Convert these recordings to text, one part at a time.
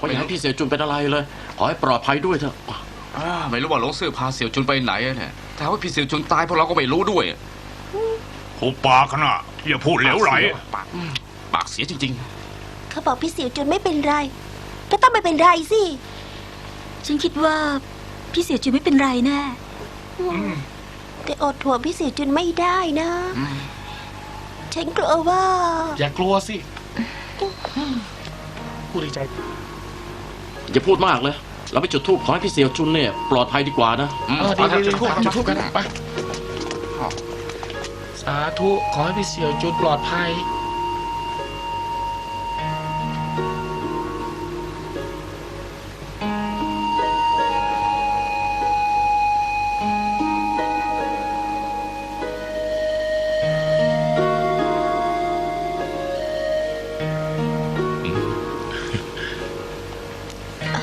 ว่าอย่าให้พี่เสี่ยวจุนเป็นอะไรเลยขอให้ปลอดภัยด้วยเถอะ ไม่รู้ว่าหลงซื่อพาเสี่ยวจุนไปไหนเนี่ยถ้าว่าพี่เสี่ยวจุนตายพวกเราก็ไม่รู้ด้วย หุบปากนะอย่าพูดเหลวไหล ปากเสียจริง เขาบอกพี่เสี่ยวจุนไม่เป็นไร ก็ต้องไม่เป็นไรสิ ฉันคิดว่าพี่เสี่ยวจุนไม่เป็นไรแน่ แต่อดห่วงพี่เสี่ยวจุนไม่ได้นะ ฉันกลัวว่า อย่ากลัวสิพูดในใจ อย่าพูดมากเลยเราไปจุดธูปขอให้พี่เสี่ยวจุนเนี่ยปลอดภัยดีกว่านะ ดีจุดทูบกันไปสาธุขอให้พี่เสี่ยวจุนปลอดภัย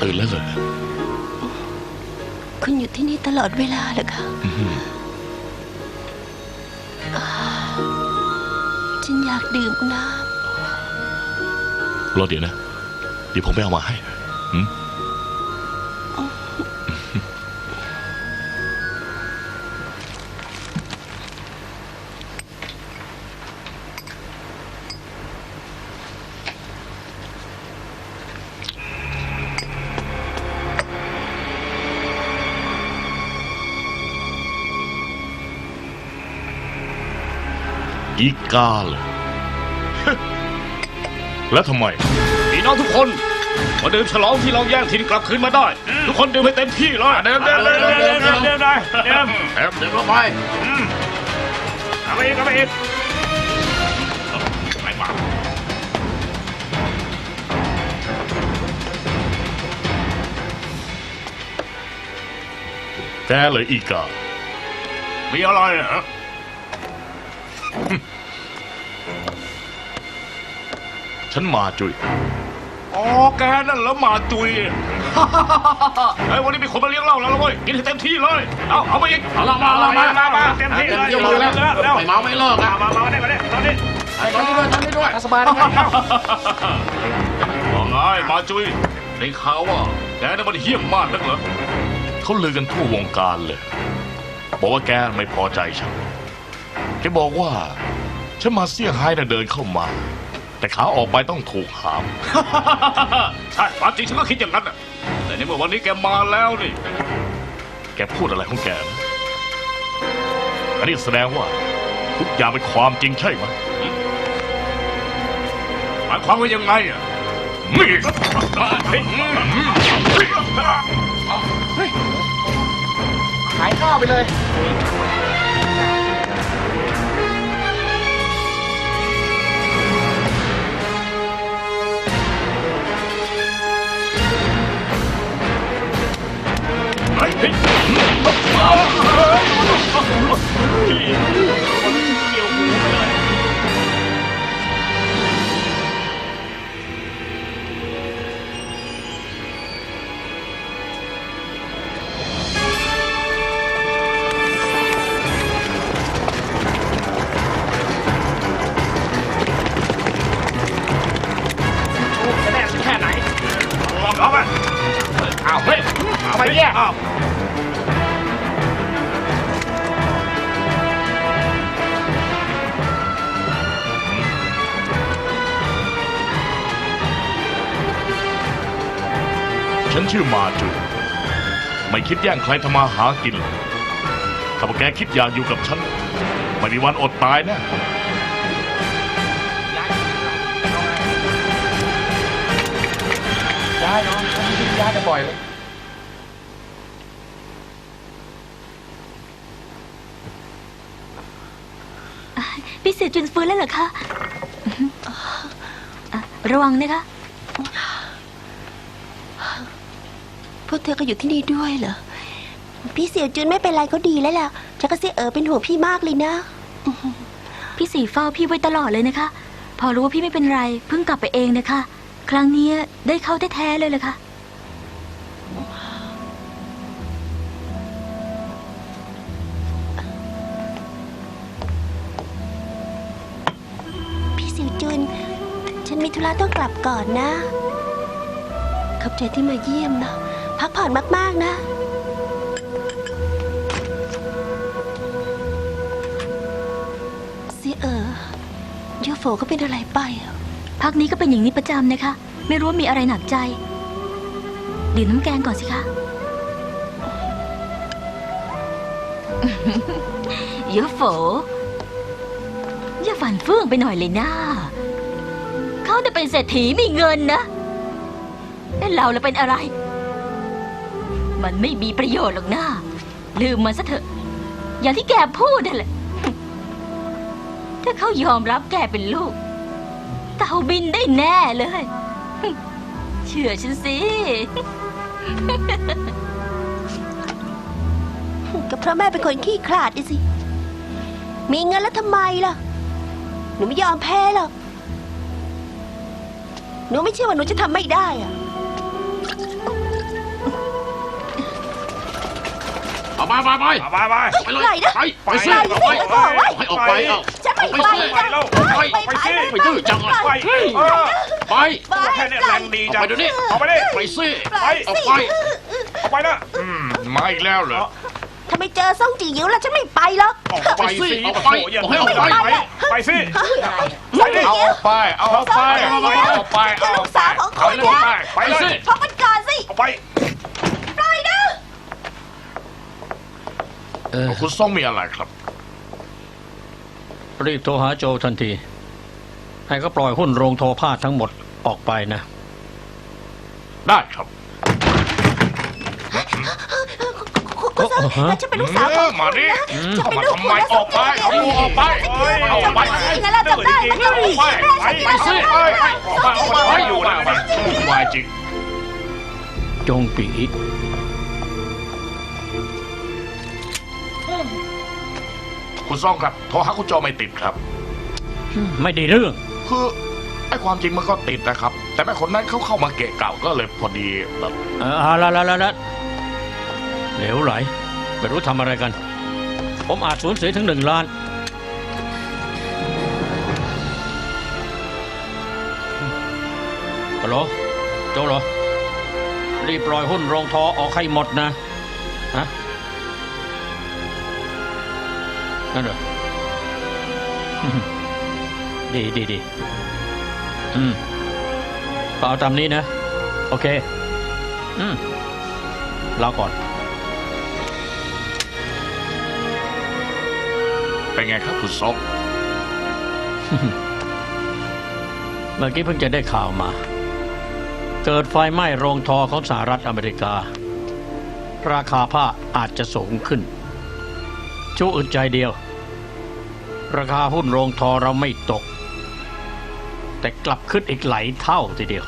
ตื่นแล้วเหรอ คุณอยู่ที่นี่ตลอดเวลาเหรอคะฉันอยากดื่มน้ รอเดี๋ยวนะเดี๋ยวผมไปเอามาให้อีกาเลย แล้วทำไม ๆพี่น้องทุกคนมาดื่มฉลองที่เราแย่งถิ่นกลับคืนมาได้ ทุกคนดื่มให้เต็มที่เลยเดิม เดี๋ยวได้เดี๋ยว เดี๋ยวเข้าไป เอาไปอีกเอาไปอีกไปมาแกเลยอีกามีอะไรเหรอฉันมาจุยอ๋อแกนั่นแล้วมาจุยเฮ้ยวันนี้มีคนมาเลี้ยงเหล้าแล้วเว้ยกินให้เต็มที่เลยเอาไปอีก เอาละมาเต็มที่เลยแล้วไม่เมาไม่เลิกอ่ะ มาได้ ไอ้ทำนี่ด้วย สบายนะครับ ว่าไงมาจุยได้ข่าวว่าแกน่ะมันเหี้ยมมากนักเหรอ เขาลือกันทั่ววงการเลย บอกว่าแกไม่พอใจฉันแกบอกว่าฉันมาเซี่ยงไฮ้น่ะเดินเข้ามา แต่ขาออกไปต้องถูกหาม ใช่ความจริงฉันก็คิดอย่างนั้นน่ะแต่ในเมื่อวันนี้แกมาแล้วนี่ แกพูดอะไรของแกนะอันนี้แสดงว่าทุกอย่างเป็นความจริงใช่ไหม หมายความว่ายังไงอ่ะ หายข้าวไปเลย จะแน่แค่ไหนลองเอาไปเอาเฮ้ยเอาไปแย่ฉันชื่อมาจุยไม่คิดแย่งใครทำมาหากินหรอกถ้าพวกแกคิดอยากอยู่กับฉันไม่มีวันอดตายแนะ ย้ายเนาะย้ายจะบ่อยเลย พี่เสี่ยวจุนฟื้นแล้วเหรอคะระวังนะคะ ำพวกเธอก็อยู่ที่นี่ด้วยเหรอ พี่เสี่ยวจุนไม่เป็นไรก็ดีแล้วล่ะฉันก็เสียเป็นห่วงพี่มากเลยนะ พี่สี่เฝ้าพี่ไว้ตลอดเลยนะคะ พอรู้ว่าพี่ไม่เป็นไรเพิ่งกลับไปเองนะคะ ครั้งนี้ได้เข้าแท้ๆเลยเลยค่ะ พี่สิวจุน ฉันมีธุระต้องกลับก่อนนะ ขอบใจที่มาเยี่ยมนะ พักผ่อนมากๆนะเสียยูโฟก็เป็นอะไรไปอะ พักนี้ก็เป็นอย่างนี้ประจำนะคะ ไม่รู้ว่ามีอะไรหนักใจ ดื่มน้ำแกงก่อนสิคะ เยอะโฝอย่าฝันเฟื่องไปหน่อยเลยนะเขาจะเป็นเศรษฐีมีเงินนะแล้วเราเป็นอะไร มันไม่มีประโยชน์หรอกนะลืมมันซะเถอะ อย่างที่แกพูดนั่นแหละ ถ้าเขายอมรับแกเป็นลูก เต่าบินได้แน่เลย เชื่อฉันสิ ก็เพราะแม่เป็นคนขี้ขลาดดิสิ มีเงินแล้วทำไมล่ะ หนูไม่ยอมแพ้หรอก หนูไม่เชื่อว่าหนูจะทำไม่ได้อะ เอาไป ไป ไปเลย ไหนนะ ไปสิ ไปสิ เอาไป บอกไว้ ให้ออกไปเอา ฉันไม่ ไป ไป สิ นะ ไปสิ ไปดื้อจังอ่ะ ไปเออ ไป แค่นี้แรงดีจัง เอาไปเดี๋ยวนี้ เอาไปดิ ไปสิ ไป เอาไป เอาไปนะ มาอีกแล้วเหรอ ถ้าไม่เจอซ่องจีหิวแล้วฉันไม่ไปหรอก ไปสิเอาไปบอกให้ออกไป ไปสิ ซ่องจี เอา หิ อ ว อกไป เอาออกไป เอาออกไป คือ เอาอ ลู อก ก ไป สาวของคุ เอา ณ เลย นะ ไป ไปเลย ฟังมันก่อนสิ เอาไป ปล่อยนะ คุณส่งมีอะไรครับ รีบโทรหาโจทันที ให้เขาปล่อยหุ้นโรงทอผ้าทั้งหมดออกไปนะ ได้ครับ คุณซ่องฉันเป็นลูกสาวของ มา คุณ ดิ นะฉัน เข้า เป็น มา ลูก ทำไมออกไป เอาตัวออกไป เอาไป ยังไงล่ะจำได้ไหม เอาไปไปสิไปออกไปอยู่แล้ววายจริง จงปี คุณซ่องครับ โทรหาคุณโจไม่ติดครับ ไม่ได้เรื่อง คือไอ้ความจริงมันก็ติดนะครับ แต่แม่คนนั้นเขาเข้ามาเกะเก่าก็เลยพอดีแบบ เอาละเหลวไหล ไม่รู้ทำอะไรกัน ผมอาจสูญเสียถึง1 ล้านฮัลโหลโจเหรอ รีบปล่อยหุ้นโรงทอออกให้หมดนะ ฮะ นั่นเหรอ ดีก็เอาตามนี้นะ โอเค ลาก่อน เป็นไงครับคุณซ่อง เมื่อกี้เพิ่งจะได้ข่าวมา เกิดไฟไหม้โรงทอของสหรัฐอเมริกา ราคาผ้าอาจจะสูงขึ้น ชั่วอึดใจเดียว ราคาหุ้นโรงทอเราไม่ตก แต่กลับขึ้นอีกหลายเท่าทีเดียว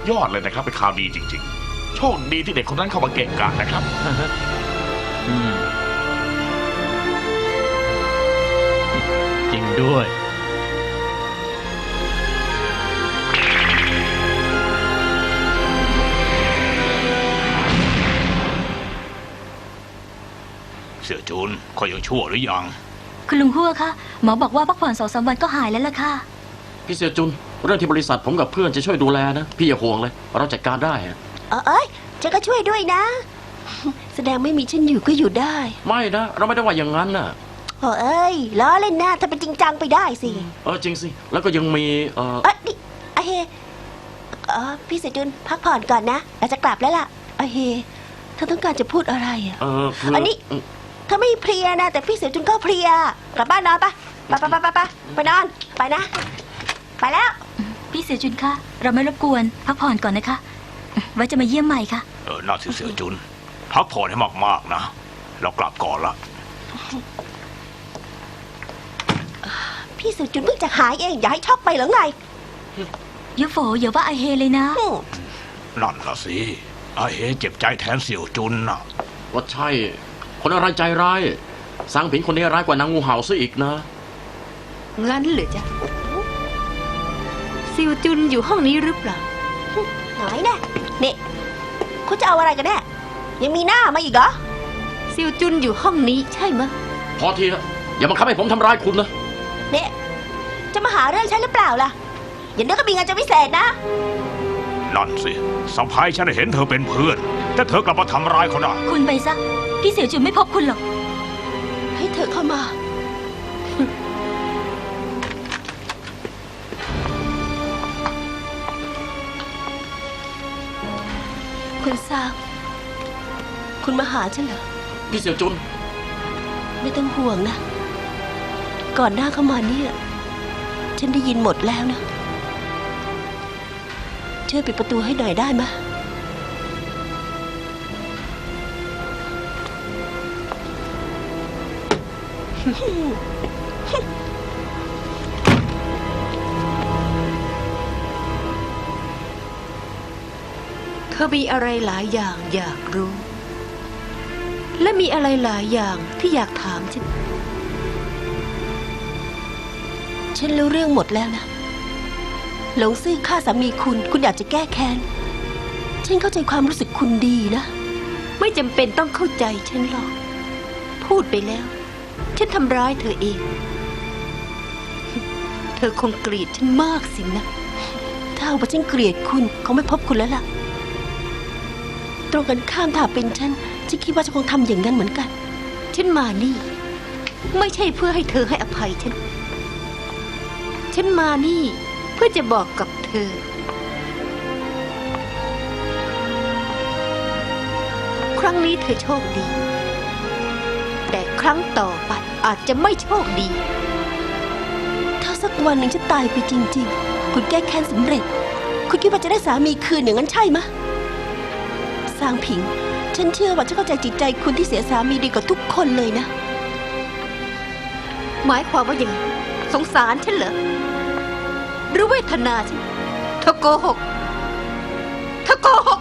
ยอดเลยนะครับเป็นข่าวดีจริงๆ โชคดีที่เด็กคนนั้นเข้ามาเกะกะนะครับ จริงด้วย เสี่ยจูนเขายังชั่วหรือยัง คุณลุงฮั่วคะหมอบอกว่าพักผ่อน2-3 วันก็หายแล้วล่ะค่ะ พี่เสี่ยวจุน เรื่องที่บริษัทผมกับเพื่อนจะช่วยดูแลนะ พี่อย่าห่วงเลย เราจัดการได้อะ เอ้ยฉันก็ช่วยด้วยนะ แสดงไม่มีฉันอยู่ก็อยู่ได้ ไม่นะ เราไม่ได้ว่าอย่างนั้นน่ะ เอ้ยล้อเล่นนะถ้าเป็นจริงจังไปได้สิ จริงสิ แล้วก็ยังมีนี่เฮพี่เสจุนพักผ่อนก่อนนะเราจะกลับแล้วล่ะเฮเธอต้องการจะพูดอะไรอ่ะ คือ อันนี้เธอไม่เพลียนะ แต่พี่เสจุนก็เพลียกลับบ้านนอนปะไปนอนไปนะ ไปแล้ว พี่เสียจุนคะเราไม่รบกวนพักผ่อนก่อนนะคะ ไว้จะมาเยี่ยมใหม่ค่ะ น่าเสี่ยจูนพักผ่อนให้มากๆนะ เรากลับก่อนละ พี่เสจุนเพิ่งจะหายเองอย่าให้ช็อกไปหรือไง เยอะโฝอย่าว่าไอเฮเลยนะ นั่นละสิอาเฮเจ็บใจแทนเสี่ยวจุนนะ ว่าใช่ คนอะไรใจร้ายสังผิงคนนี้ร้ายกว่านางงูเห่าซะอีกนะ งั้นเหรอจ๊ะซิวจุนอยู่ห้องนี้หรือเปล่า หน่อยแน่นี่คุณจะเอาอะไรกันแน่ยังมีหน้ามาอีกเหรอ ซิวจุนอยู่ห้องนี้ใช่ไหมะ พอทีนะอย่าบังคับให้ผมทำร้ายคุณนะ เนี่ยจะมาหาเรื่องฉันหรือเปล่าล่ะ อย่านึกว่ามีงานจะพิเศษนะ นั่นสิสะพ้ายฉันเห็นเธอเป็นเพื่อน แต่เธอกลับมาทำร้ายเขาได้ คุณไปซะ พี่เสี่ยวจุนไม่พบคุณหรอก ให้เธอเข้ามา คุณซางคุณมาหาฉันเหรอ พี่เสี่ยวจุน ไม่ต้องห่วงนะ ก่อนหน้าเข้ามาเนี่ยฉันได้ยินหมดแล้วนะ ช่วยปิดประตูให้หน่อยได้ไหมะ เธอมีอะไรหลายอย่างอยากรู้ และมีอะไรหลายอย่างที่อยากถามฉัน ฉันรู้เรื่องหมดแล้วนะ หลงซื่อฆ่าสามีคุณอยากจะแก้แค้น ฉันเข้าใจความรู้สึกคุณดีนะ ไม่จำเป็นต้องเข้าใจฉันหรอก พูดไปแล้ว ฉันทำร้ายเธอเอง เธอคงเกลียดฉันมากสินะ ถ้าหากว่าฉันเกลียดคุณคงไม่พบคุณแล้วล่ะ ตรงกันข้ามถ้าเป็นฉันคิดว่าจะคงทำอย่างนั้นเหมือนกัน ฉันมานี่ ไม่ใช่เพื่อให้เธอให้อภัยฉัน ฉันมานี่เพื่อจะบอกกับเธอ ครั้งนี้เธอโชคดี แต่ครั้งต่อไปอาจจะไม่โชคดี ถ้าสักวันหนึ่งฉันตายไปจริงๆ คุณแก้แค้นสำเร็จ คุณคิดว่าจะได้สามีคืนอย่างนั้นใช่ไหมะซางผิง ฉันเชื่อว่าฉันเข้าใจจิตใจคุณที่เสียสามีดีกว่าทุกคนเลยนะ หมายความว่าอย่างไรสงสารฉันเหรอหรือเวทนาฉันเธอโกหกเธอโกหก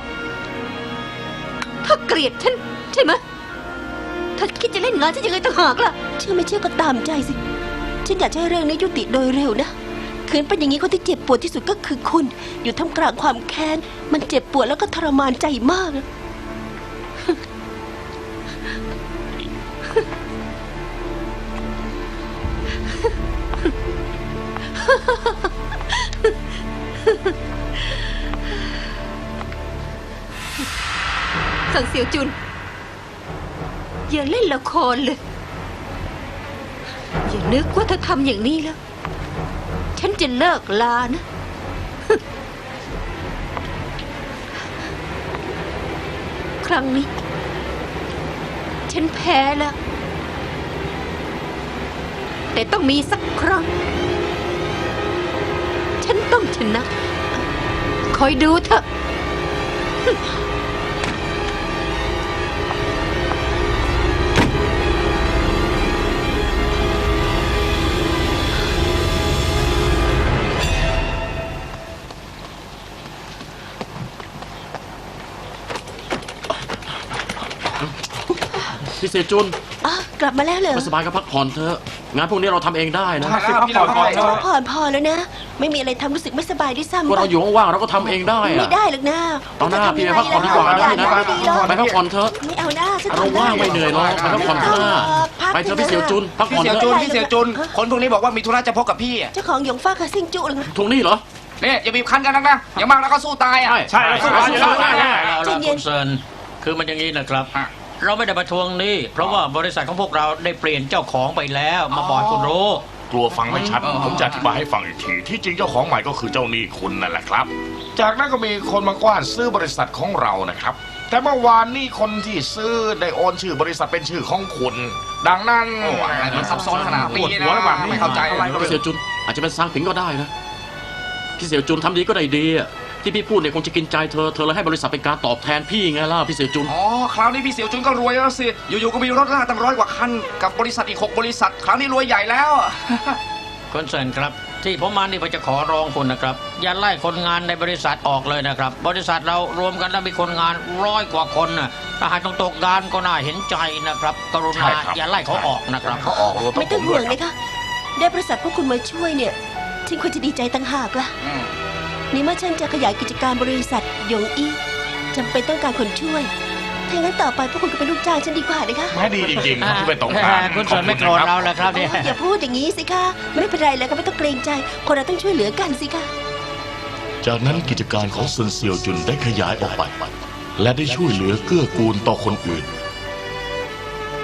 เธอเกลียดฉันใช่ไหมเธอคิดจะเล่นงานฉันยังไงต่างหากล่ะ เชื่อไม่เชื่อก็ตามใจสิ ฉันอยากจะให้เรื่องนี้ยุติโดยเร็วนะคืนเป็นอย่างนี้คนที่เจ็บปวดที่สุดก็คือคุณ อยู่ท่ามกลางความแค้น มันเจ็บปวดแล้วก็ทรมานใจมากนะ สังเสียวจุน อย่าเล่นละครเลย อย่านึกว่าถ้าทำอย่างนี้แล้ว ฉันจะเลิกลานะ ครั้งนี้ ฉันแพ้แล้ว แต่ต้องมีสักครั้ง ฉันต้องชนะ คอยดูเถอะ พี่เสี่ยวจุน อ่ะกลับมาแล้วเหรอ ไม่สบายก็พักผ่อนเถอะ งานพวกนี้เราทำเองได้นะ ผ่อนพอแล้วนะ ไม่มีอะไรทำรู้สึกไม่สบายด้วยซ้ำ พวกเราอยู่ว่างๆเราก็ทำเองได้อะ ไม่ได้หรอกนะ เอาหน้า จะทำ พี่ ยัง ไป ไง พักผ่อนดีกว่านะ ล่ะ พี่นะ ไม่ดีหรอก ไปพักผ่อนเถอะ ไม่เอาหน้าฉัน เรา ทำได้ ว่างไม่เหนื่อยหรอกไปพักผ่อนเถอะนะไปเถอะพี่เสี่ยวจุนพัก พี่ ผ่อน เสี่ยว เถ จุน อะ พี่เสี่ยวจุน คนพวกนี้บอกว่ามีธุระจะพบกับพี่อะ เจ้าของหยงฟ้ากับซิ่งจุเลยนะ ตรงนี้เหรอ เนี่ยอย่าบีบคั้นกันนักนะอย่างมากแล้วก็สู้ตายอ่ะ ใช่แล้วสู้กันอยู่แล้ว เอาละคุณเซินคือมันอย่างนี้นะครับ เราไม่ได้มาทวงหนี้เพราะว่าบริษัทของพวกเราได้เปลี่ยนเจ้าของไปแล้วมาบอกให้คุณรู้ กลัวฟังไม่ชัด ผมจะอธิบายให้ฟังอีกที ที่จริงเจ้าของใหม่ก็คือเจ้าหนี้คุณนั่นแหละครับ จากนั้นก็มีคนมากว้านซื้อบริษัทของเรานะครับ แต่เมื่อวานนี้คนที่ซื้อได้โอนชื่อบริษัทเป็นชื่อของคุณ ดังนั้น โอ้อะไรมันซับซ้อนขนาดนี้ ปวดหัวแล้วแบบนี้ ไม่เข้าใจ อะไรก็ พี่เสี่ยวจุนอาจจะเป็นซางผิงก็ได้นะพี่เสี่ยวจุนทำดีก็ได้ดีอะที่พี่พูดเนี่ยคงจะกินใจเธอเลยให้บริษัทเป็นการตอบแทนพี่ไงล่ะพี่เสี่ยวจุน อ๋อคราวนี้พี่เสี่ยวจุนก็รวยแล้วสิอยู่ๆก็มีรถลากตั้ง100 กว่าคันกับบริษัทอีก6 บริษัทคราวนี้รวยใหญ่แล้วอะ คุณเซินครับ ที่ผมมานี่ผมจะขอร้องคุณนะครับ อย่าไล่คนงานในบริษัทออกเลยนะครับ บริษัทเรารวมกันแล้วมีคนงาน100 กว่าคนนะถ้าหากต้องตกงานก็น่าเห็นใจนะครับ กรุ ใช่ ณา ครับ อย่าไล่เขาออกนะครับ เขาออกรวม ไม่ต้องห่วงนะคะ ได้บริษัทพวกคุณมาช่วยเนี่ย ฉันควรจะดีใจต่างหากล่ะ นี่เมื่อฉันจะขยายกิจการบริษัทหยงอี้จำเป็นต้องการคนช่วย ถ้างั้นต่อไปพวกคุณก็เป็นลูกจ้างฉันดีกว่านะคะ แม่ดีจริงๆครับที่ไปตกงาน คุณเซินไม่โกรธเราแล้วครับเนี่ย อย่าพูดอย่างนี้สิคะ ไม่เป็นไรเลยก็ไม่ต้องเกรงใจ คนเราต้องช่วยเหลือกันสิคะ จากนั้นกิจการของซุนเซียวจุนได้ขยายออกไป และได้ช่วยเหลือเกื้อกูลต่อคนอื่น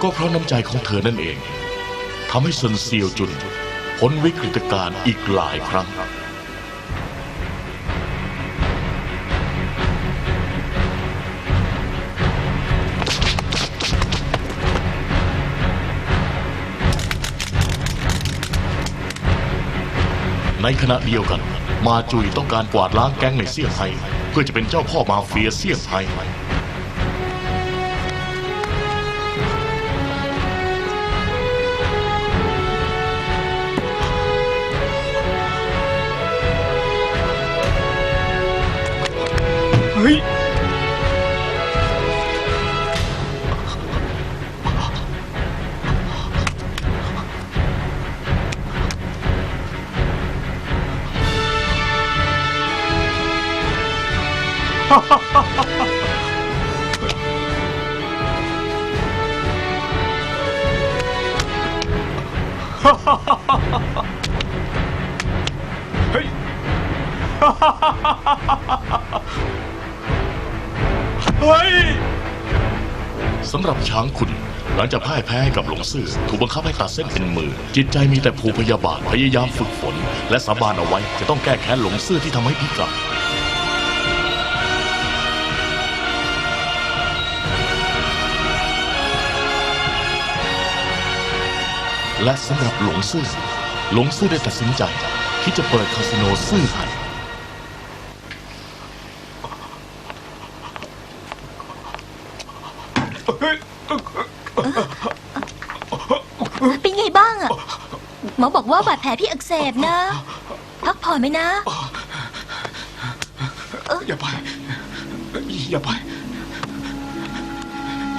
ก็เพราะน้ำใจของเธอนั่นเองทำให้ซุนเซียวจุนพ้นวิกฤตการณ์อีกหลายครั้ง ในขณะเดียวกัน มาจุยต้องการกวาดล้างแก๊งในเซี่ยงไฮ้เพื่อจะเป็นเจ้าพ่อมาเฟียเซี่ยงไฮ้ สำหรับช้างขุนหลังจากพ่ายแพ้ให้กับหลงซื่อถูกบังคับให้ตัดเส้นเป็นมือ จิตใจมีแต่ผูกพยาบาทพยายามฝึกฝน และสาบานเอาไว้จะต้องแก้แค้นหลงซื่อที่ทำให้พิการและสำหรับหลงซื่อได้ตัดสินใจที่จะเปิดคาสิโนซื่อไห่ เป็นไงบ้างอะหมอบอกว่าบาดแผลพี่อักเสบนะ พักผ่อนไหมนะ อย่าไป อย่าไป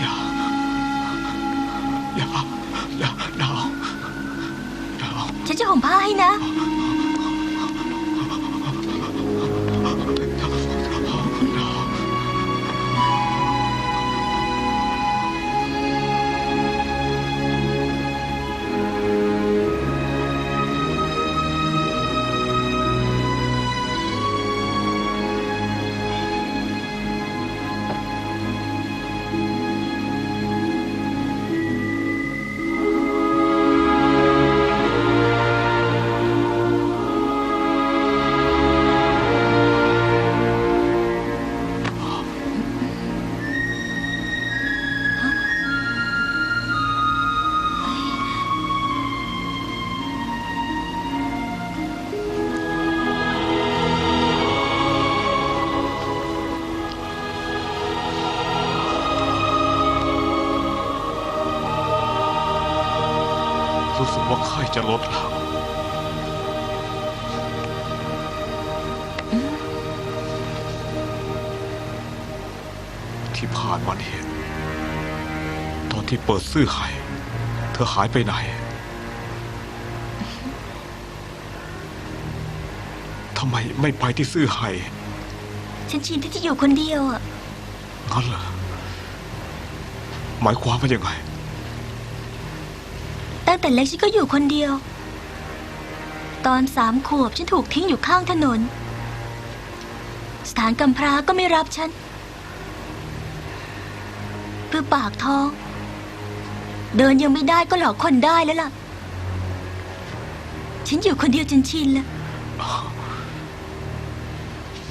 อย่าดาว ฉันจะห่มผ้าให้นะ รู้สึกว่าไข้จะลดแล้วที่ผ่านมาเนี่ยตอนที่เปิดซื่อไห่เธอหายไปไหนทำไมไม่ไปที่ซื่อไห่ ฉันชินที่จะอยู่คนเดียวอะ งั้นเหรอหมายความว่ายังไง ตั้งแต่เล็กฉันก็อยู่คนเดียว ตอน3 ขวบฉันถูกทิ้งอยู่ข้างถนน สถานกำพร้าก็ไม่รับฉัน เพื่อปากท้อง เดินยังไม่ได้ก็หลอกคนได้แล้วล่ะ ฉันอยู่คนเดียวจนชินแล้ว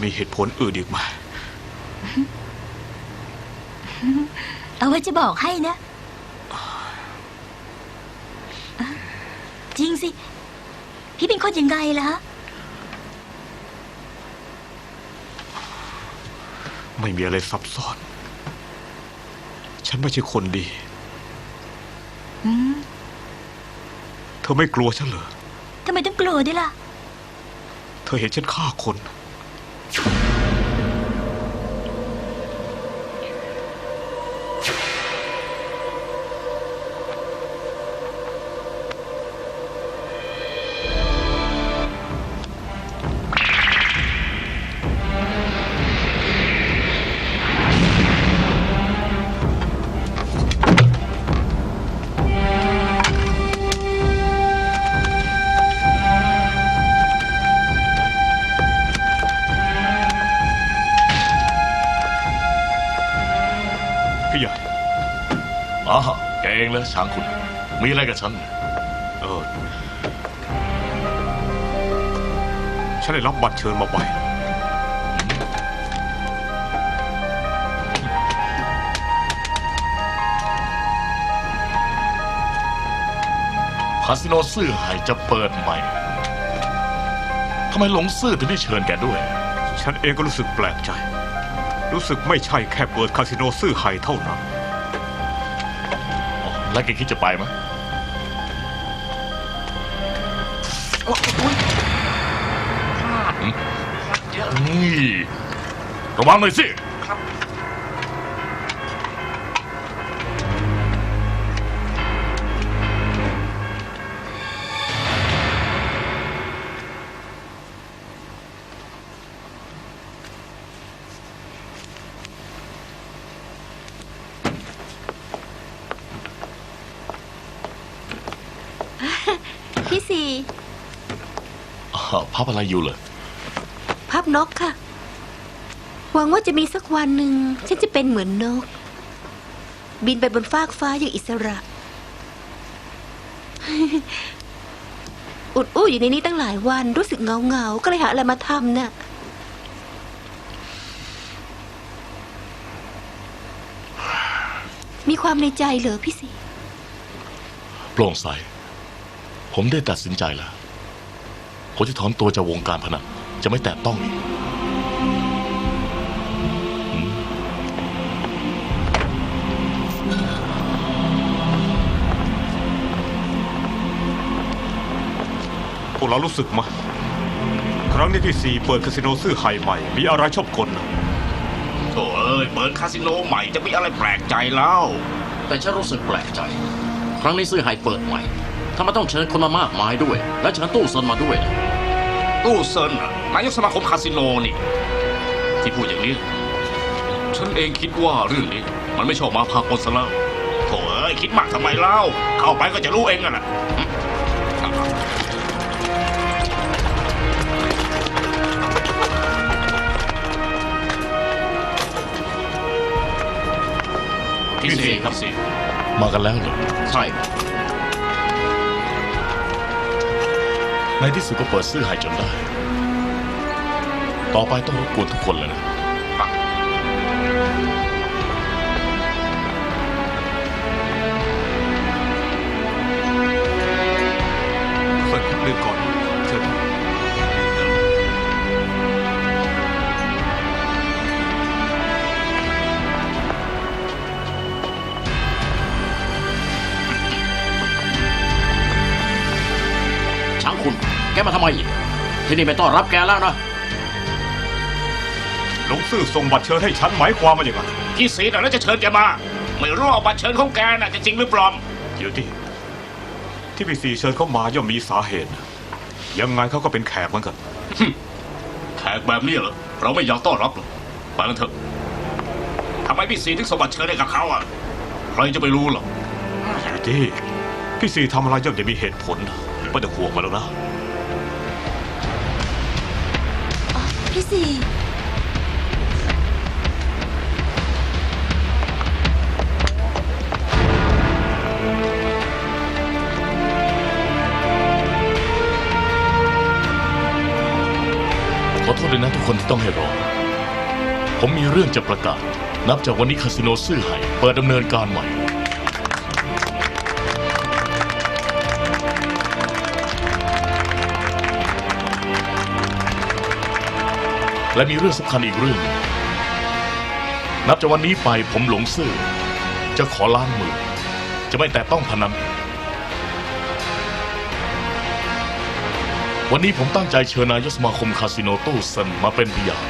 มีเหตุผลอื่นอีกไหม เอาไว้จะบอกให้นะ จริงสิ พี่เป็นคนยังไงล่ะฮะ ไม่มีอะไรซับซ้อน ฉันไม่ใช่คนดี เธอไม่กลัวฉันเหรอ ทำไมต้องกลัวด้วยล่ะ เธอเห็นฉันฆ่าคน อ๋อแกเองเลยช้างคุณ มีอะไรกับฉัน เออ ฉันได้รับบัตรเชิญมาใบ คาสิโนซื่อไห่จะเปิดใหม่ทำไมหลงซื่อถึงได้เชิญแกด้วย ฉันเองก็รู้สึกแปลกใจ รู้สึกไม่ใช่แค่เปิดคาสิโนซื่อไห่เท่านั้น แล้วแกคิดจะไปไหมนี่ระวังหน่อยสิ พี่สี พับอะไรอยู่เลย ภาพนกค่ะ หวังว่าจะมีสักวันหนึ่งฉันจะเป็นเหมือนนก บินไปบนฟากฟ้าอย่างอิสระ อุดอู้อยู่ในนี้ตั้งหลายวันรู้สึกเหงาๆก็เลยหาอะไรมาทำน่ะ มีความในใจเหรอพี่สี โปร่งใส ผมได้ตัดสินใจแล้ว ผมจะถอนตัวจากวงการพนัน จะไม่แตะต้องอีก พวกเรารู้สึกมาครั้งนี้พี่สี่เปิดคาสิโนซื่อไห่ใหม่ มีอะไรชอบกลนะ โถ่เอ้ย เปิดคาสิโนใหม่จะมีอะไรแปลกใจแล้ว แต่ฉันรู้สึกแปลกใจ ครั้งนี้ซื่อไห่เปิดใหม่ทำไมต้องเชิญคนมามากมายด้วย และเชิญตู้เซินมาด้วยนะ ตู้เซินน่ะนายกสมาคมคาสิโนนี่ ที่พูดอย่างนี้ ฉันเองคิดว่าเรื่องนี้ มันไม่ชอบมาพากลซะแล้วโถ่เอ้ย คิดมากทำไมเล่า เข้าไปก็จะรู้เองอะนะ พี่สี่ครับสี่ มากันแล้วเหรอ ใช่ ในที่สุดก็เปิดซื่อไห่จนได้ ต่อไปต้องรบกวนทุกคนเลยนะ เปิดเรื่องก่อนเชิญ ช้างคุณ แกมาทำไมอีก ที่นี่ไม่ต้อนรับแกแล้วนะ หลงซื่อส่งบัตรเชิญให้ฉันหมายความว่าอย่างไร พี่สีน่ะแล้วจะเชิญแกมา ไม่รู้ว่าบัตรเชิญของแกน่ะจะจริงหรือปลอม เดี๋ยวดิที่พี่สี่เชิญเขามาย่อมมีสาเหตุ ยังไงเขาก็เป็นแขกเหมือนกัน แขกแบบนี้เหรอ เราไม่อยากต้อนรับหรอกไปกันเถอะทำไมพี่สีถึงส่งบัตรเชิญให้กับเขาอ่ะ ใครจะไปรู้หรอก เดี๋ยวดิพี่สี่ทำอะไรย่อมจะมีเหตุผลไม่ต้องห่วงมาแล้วนะ พี่สี ขอโทษด้วยนะทุกคนที่ต้องให้รอ ผมมีเรื่องจะประกาศ นับจากวันนี้คาสิโนซื่อไห่เปิดดำเนินการใหม่ และมีเรื่องสำคัญอีกเรื่อง นับจากวันนี้ไปผมหลงซื่อจะขอล้างมือ จะไม่แตะต้องพนัน วันนี้ผมตั้งใจเชิญนายกสมาคมคาสิโนตู้เซินมาเป็นพยาน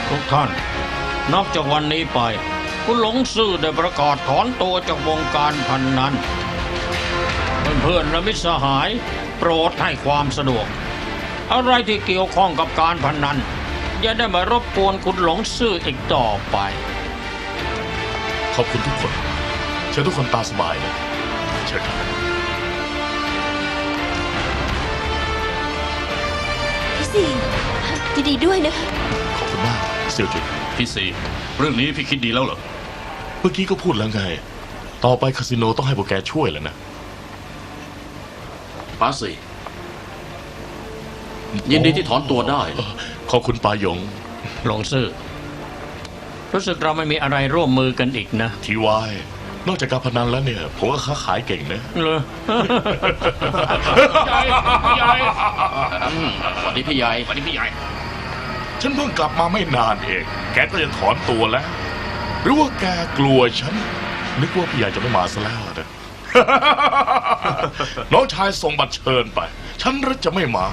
ทุกท่าน นับจากวันนี้ไป คุณหลงซื่อได้ประกาศถอนตัวจากวงการพนันเพื่อนๆและมิตรสหายโปรดให้ความสะดวก อะไรที่เกี่ยวข้องกับการพนันอย่าได้มารบกวนคุณหลงซื่ออีกต่อไป ขอบคุณทุกคน เชิญทุกคนตามสบายนะเชิญครับ พี่สียินดีด้วยนะคะ ขอบคุณมากเสี่ยวจุน พี่สีเรื่องนี้พี่คิดดีแล้วเหรอ เมื่อกี้ก็พูดแล้วไง ต่อไปคาสิโนต้องให้พวกแกช่วยแล้วนะ ป้าสียินดีที่ถอนตัวได้ ขอบคุณปาหยง หลงซื่อรู้สึกเราไม่มีอะไรร่วมมือกันอีกนะ ทีวายนอกจากการพนันแล้วเนี่ย ผมก็ค้าขายเก่งนะ เลย สวัสดีพี่ใหญ่ วันนี้พี่ใหญ่ ฉันเพิ่งกลับมาไม่นานเอง แกก็ยังถอนตัวแล้ว หรือว่าแกกลัวฉัน นึกว่าพี่ใหญ่จะไม่มาซะแล้วนะ น้องชายส่งบัตรเชิญไป ฉันรักจะไม่มา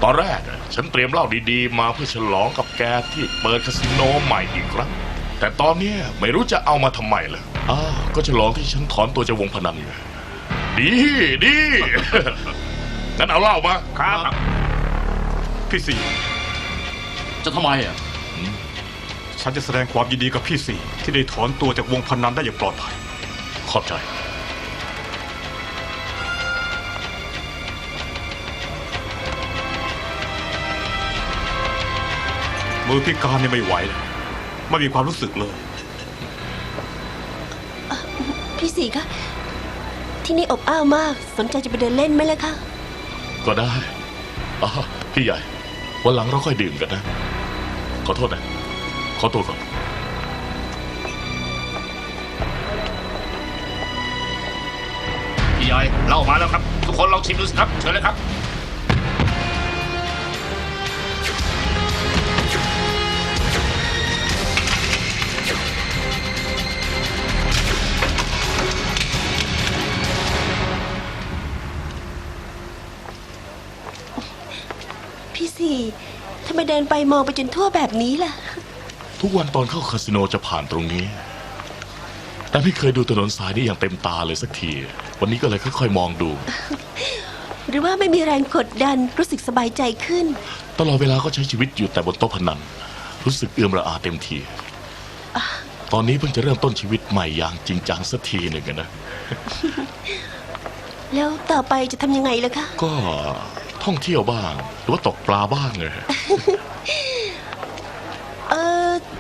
ตอนแรกฉันเตรียมเหล้าดีๆ มาเพื่อฉลองกับแกที่เปิดคาสิโนใหม่อีกครั้ง แต่ตอนนี้ไม่รู้จะเอามาทำไมล่ะก็ฉลองที่ฉันถอนตัวจากวงพนันไงดีดี งั้นเอาเหล้ามา ครับ พี่สี่ จะทำไมอ่ะ ฉันจะแสดงความยินดีกับพี่สี่ที่ได้ถอนตัวจากวงพนันได้อย่างปลอดภัย ขอบใจ มือพิการเนี่ยไม่ไหวแล้วไม่มีความรู้สึกเลย พี่สีคะที่นี่อบอ้าวมาก สนใจจะไปเดินเล่นไหมล่ะคะ ก็ได้พี่ใหญ่ วันหลังเราค่อยดื่มกันนะ ขอโทษนะ ขอตัวก่อน พี่ใหญ่เล่ามาแล้วครับ ทุกคนลองชิมดูสิครับ เชิญเลยครับ พี่สีทำไมเดินไปมองไปจนทั่วแบบนี้ล่ะ ทุกวันตอนเข้าคาสิโนจะผ่านตรงนี้ แต่ไม่เคยดูถนนสายนี้อย่างเต็มตาเลยสักที วันนี้ก็เลยค่อยๆมองดู หรือว่าไม่มีแรงกดดันรู้สึกสบายใจขึ้น ตลอดเวลาก็ใช้ชีวิตอยู่แต่บนโต๊ะพนัน รู้สึกเอื่อมระอาเต็มที ตอนนี้เพิ่งจะเริ่มต้นชีวิตใหม่อย่างจริงจังสักทีหนึ่งอะนะ แล้วต่อไปจะทำยังไงล่ะคะ ก็ท่องเที่ยวบ้าง หรือว่าตกปลาบ้างเลย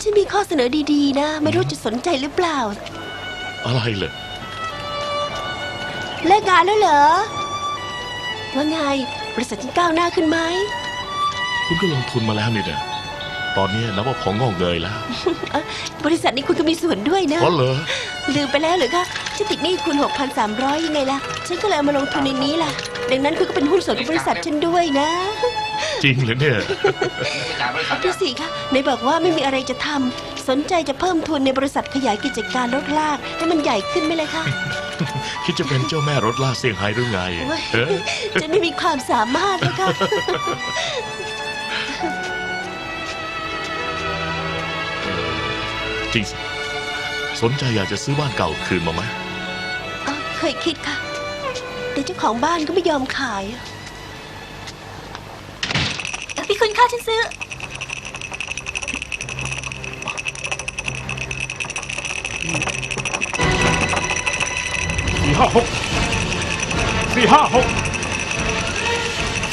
ฉันมีข้อเสนอดีๆนะ ไม่รู้จะสนใจหรือเปล่า อะไรเลย เลิกงานแล้วเหรอ ว่าไง บริษัทฉันก้าวหน้าขึ้นไหม คุณก็ลงทุนมาแล้วนี่นะตอนนี้นับว่าพองอกเงยแล้ว บริษัทนี้คุณก็มีส่วนด้วยนะ เพราะเหรอ ลืมไปแล้วเหรือคะฉันติดหนี้คุณ 6,300 ยังไงล่ะ ฉันก็เลยเอามาลงทุนในนี้ล่ะ ดังนั้นคุณก็เป็นหุ้นส่วนของบริษัทฉันด้วยนะ จริงเหรอเนี่ย พี่สีคะไหนบอกว่าไม่มีอะไรจะทำ สนใจจะเพิ่มทุนในบริษัทขยายกิจการรถลากให้มันใหญ่ขึ้นไหมเลยคะ คิดจะเป็นเจ้าแม่รถลากเซี่ยงไฮ้หรือไง โอ้ย เอ๊ะ ฉันไม่มีความสามารถนะคะ จริงสิ สนใจอยากจะซื้อบ้านเก่าคืนมาไหม เคยคิดค่ะ แต่เจ้าของบ้านก็ไม่ยอมขาย พี่คุณค่าฉันซื้อ 456 456 456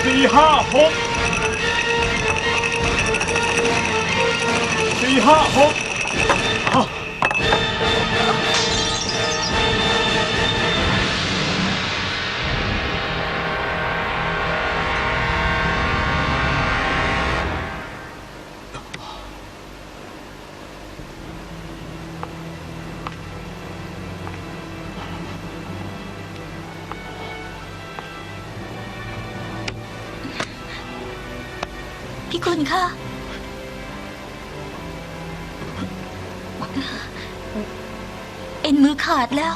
456พี่คุณค่ะเอ็นมือขาดแล้ว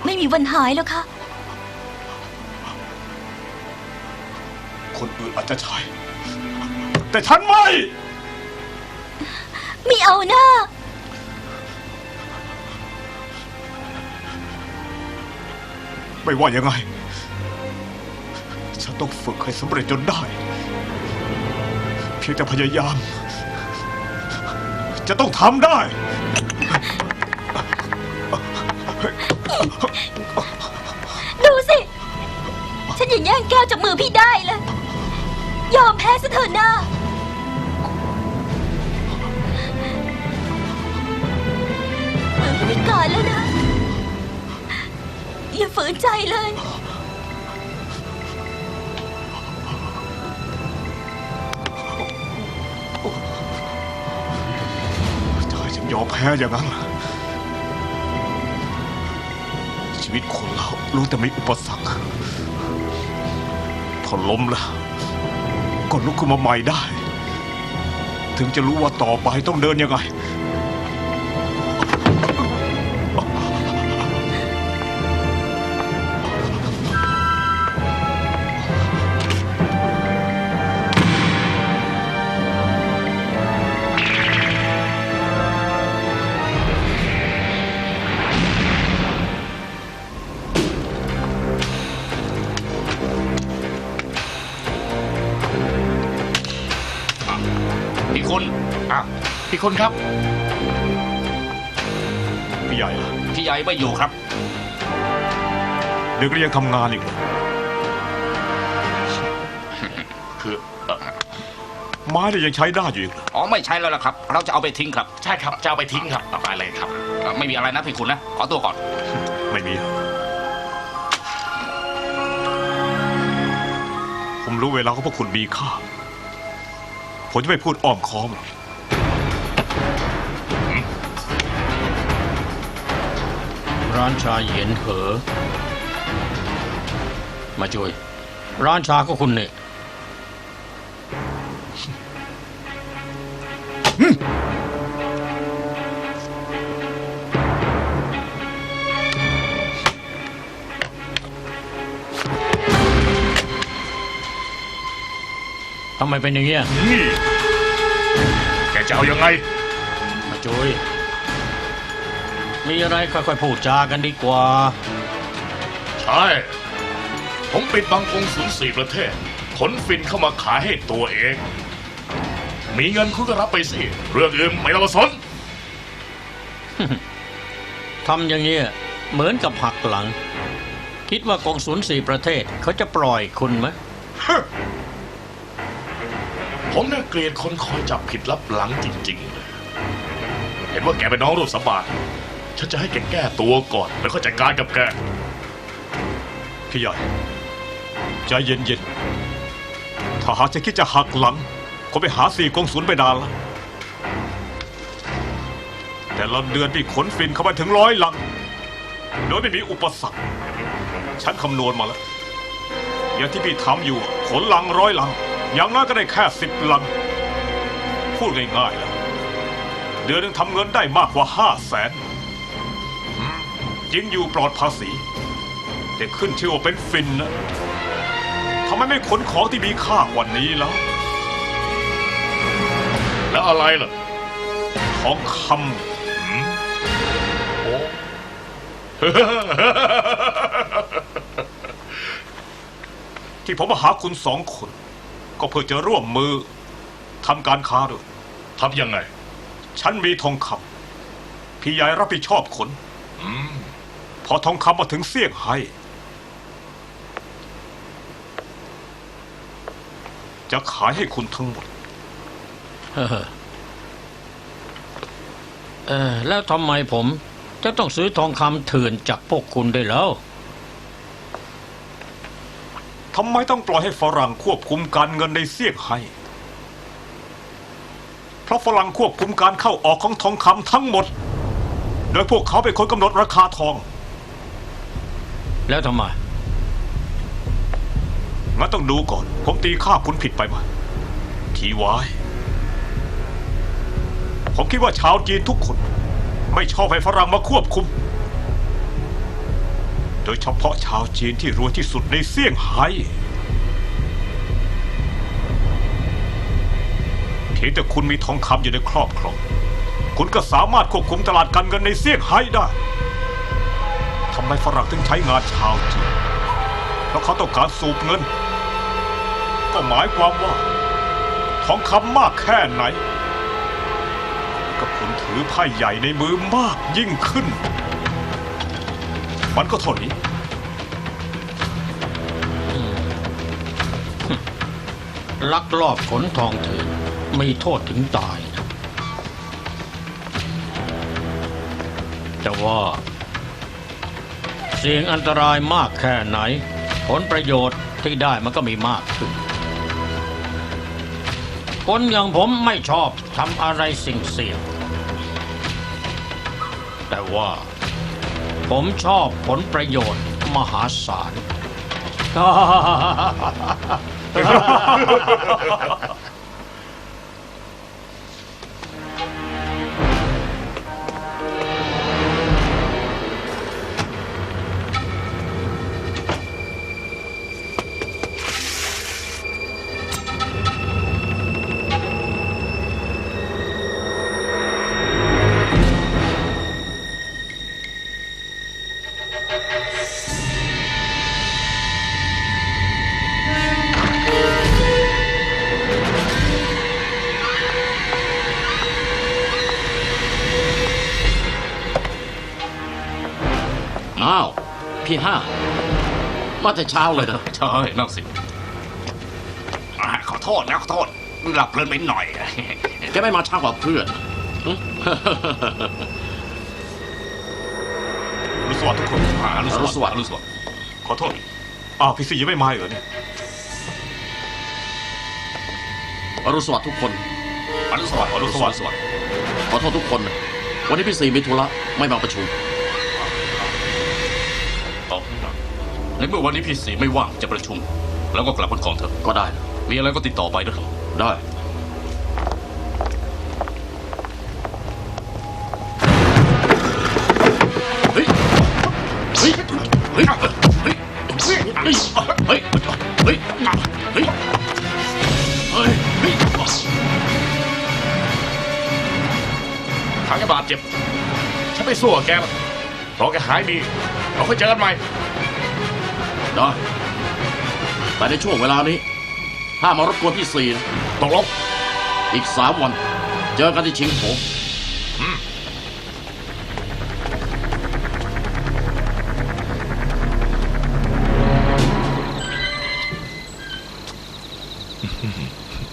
ไม่มีวันหายแล้วค่ะ คนอื่นอาจจะใช่ แต่ฉันไม่ ไม่เอาหน้า ไม่ว่ายังไง ฉันต้องฝึกให้สำเร็จจนได้ เพียงแต่พยายาม จะต้องทำได้ ดูสิ ฉันอย่าแย่งแก้วจากมือพี่ได้เลย ยอมแพ้ซะเถอะนะ ารแล้วนะ อย่าฝืนใจเลย จะให้ฉันยอมแพ้อย่างนั้นเหรอชีวิตคนเรารู้แต่มีอุปสรรคพอล้มแล้วก็ลุกขึ้นมาใหม่ได้ ถึงจะรู้ว่าต่อไปต้องเดินยังไง พี่คุณ อ่ะ พี่คุณครับ พี่ใหญ่ล่ะ พี่ใหญ่ไม่อยู่ครับ เด็กก็ยังทำงานอีกเหรอ คือ ไม้เนี่ยยังใช้ได้อยู่อีกเหรอ อ๋อไม่ใช่แล้วล่ะครับ เราจะเอาไปทิ้งครับ ใช่ครับ จะเอาไปทิ้งครับไปเลยครับ ไม่มีอะไรนะพี่คุณนะ ขอตัวก่อน ไม่มี ผมรู้เวลาของพวกคุณมีค่า ผมจะไม่พูดอ้อมค้อมหรอก ร้านชาเหยียนเหอ มาช่วย ร้านชาก็คุณเนี่ยทำไมเป็นอย่างเงี้ย นี่ แกจะเอายังไง มาช่วย มีอะไรค่อยๆพูดจากันดีกว่า ใช่ ผมปิดบังกงสุล4 ประเทศ ขนฟินเข้ามาขายให้ตัวเอง มีเงินคุณก็รับไปสิ เรื่องอื่นไม่ต้องมาสน ทำอย่างเงี้ยเหมือนกับหักหลัง คิดว่ากองศูนย์4 ประเทศเขาจะปล่อยคุณไหม ผมน่าเกลียดคนคอยจับผิดลับหลังจริงๆเลยเห็นว่าแกเป็นน้องร่วมสมบัติฉันจะให้แกแก้ตัวก่อน แล้วก็จัดการกับแก พี่ใหญ่ใจเย็นๆ ถ้าหากจะคิดจะหักหลังก็ไปหา4 กงสุลไปนานแล้ว แต่ละเดือนพี่ขนฟินเข้ามาถึง100 ลัง โดยไม่มีอุปสรรค ฉันคำนวณมาแล้ว อย่างที่พี่ทำอยู่ขนลัง100 ลัง อย่างน้อยก็ได้แค่10 ลัง พูดง่ายๆแล้วเดือนหนึงทำเงินได้มากกว่า500,000 ยิ่งอยู่ปลอดภาษีแต่ขึ้นชื่อว่าเป็นฟินนะทำไมไม่ขนของที่มีค่ากว่านี้แล้ว แล้วอะไรล่ะทองคำโอ้ ที่ผมมาหาคุณ2 คนก็เพื่อจะร่วมมือทำการค้าด้วยทำยังไง ฉันมีทองคำพี่ใหญ่รับผิดชอบขนพอทองคำมาถึงเซี่ยงไฮ้จะขายให้คุณทั้งหมด แล้วทำไมผมจะต้องซื้อทองคำเถื่อนจากพวกคุณได้แล้ว ทำไมต้องปล่อยให้ฝรั่งควบคุมการเงินในเซี่ยงไฮ้เพราะฝรั่งควบคุมการเข้าออกของทองคำทั้งหมด โดยพวกเขาเป็นคนกำหนดราคาทอง แล้วทำไม งั้นต้องดูก่อน ผมตีค่าคุณผิดไปไหมทีวายผมคิดว่าชาวจีนทุกคนไม่ชอบให้ฝรั่งมาควบคุม โดยเฉพาะชาวจีนที่รวยที่สุดในเซี่ยงไฮ้เพียงแต่คุณมีทองคำอยู่ในครอบครองคุณก็สามารถควบคุมตลาดการเงินในเซี่ยงไฮ้ได้ทำไมฝรั่งถึงใช้งานชาวจีนเพราะเขาต้องการสูบเงินก็หมายความว่าทองคำมากแค่ไหนก็คุณถือไพ่ใหญ่ในมือมากยิ่งขึ้นมันก็เท่านี้ ลักลอบขนทองเถื่อนมีโทษถึงตายนะ แต่ว่าเสี่ยงอันตรายมากแค่ไหน ผลประโยชน์ที่ได้มันก็มีมากขึ้น คนอย่างผมไม่ชอบทำอะไรเสี่ยงๆแต่ว่าผมชอบผลประโยชน์มหาศาล อ้าวพี่ห้ามาแต่เช้าเลยนะ ใช่นั่งสิขอโทษนะขอโทษหลับเพลินไปหน่อย แกไม่มาช้ากว่าเพื่อนหึ รู้สวัสดิ์ทุกคน อรุณสวัสดิ์อรุณสวัสดิ์ ขอโทษอ้าวพี่ซียังไม่มาเหรอเนี่ย อรุณสวัสดิ์ทุกคน อรุณสวัสดิ์อรุณสวัสดิ์ ขอโทษทุกคนนะวันนี้พี่สี่มีธุระไม่มาประชุม ในเมื่อวันนี้พี่สีไม่ว่างจะประชุม แล้วก็กลับกันก่อนเถอะ ก็ได้นะ มีอะไรก็ติดต่อไปด้วย ได้ เฮ้ย เฮ้ย เฮ้ย เฮ้ย เฮ้ย เฮ้ย เฮ้ย เฮ้ย เฮ้ย เฮ้ย เฮ้ย หากแกบาดเจ็บ ฉันไม่สู้กับแกหรอกรอแกหายดี เราค่อยเจอกันใหม่ ได้แต่ในช่วงเวลานี้ห้ามมารบกวนพี่สี่นะ ตกลง อีก3 วัน เจอกันที่ชิงโถ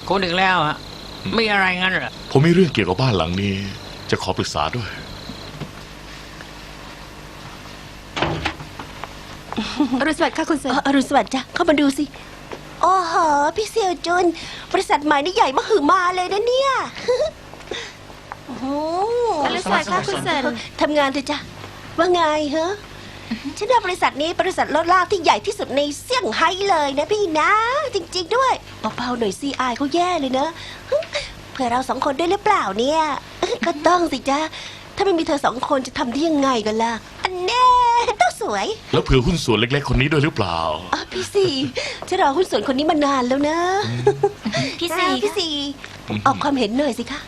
คนอีกแล้วฮะไม่อะไรงั้นเหรอ ผมมีเรื่องเกี่ยวกับบ้านหลังนี้ จะขอปรึกษาด้วย อรุณสวัสดิ์ค่ะคุณเซินอรุณสวัสดิ์จ้ะเข้ามาดูสิ โอ้โหพี่เซียวจุน บริษัทใหม่นี่ใหญ่มหึมาเลยนะเนี่ยโอ้โห อรุณสวัสดิ์ค่ะคุณเซิน ทำงานเถอะจ้ะว่าไงฮะฉันว่าบริษัทนี้บริษัทรถลากที่ใหญ่ที่สุดในเซี่ยงไฮ้เลยนะพี่นะ จริงๆด้วยเบาๆหน่อยสิอายเขาแย่เลยนะเพื่อเรา2 คนด้วยหรือเปล่าเนี่ยก็ต้องสิจ้ะถ้าไม่มีเธอ2 คนจะทำได้ยังไงกันล่ะอันแน่ต้องสวย แล้วเผื่อหุ้นส่วนเล็กๆคนนี้ด้วยหรือเปล่า พี่สี่ฉันรอหุ้นส่วนคนนี้มานานแล้วนะ พี่สี่ พี่สี่ออกความเห็นหน่อยสิคะ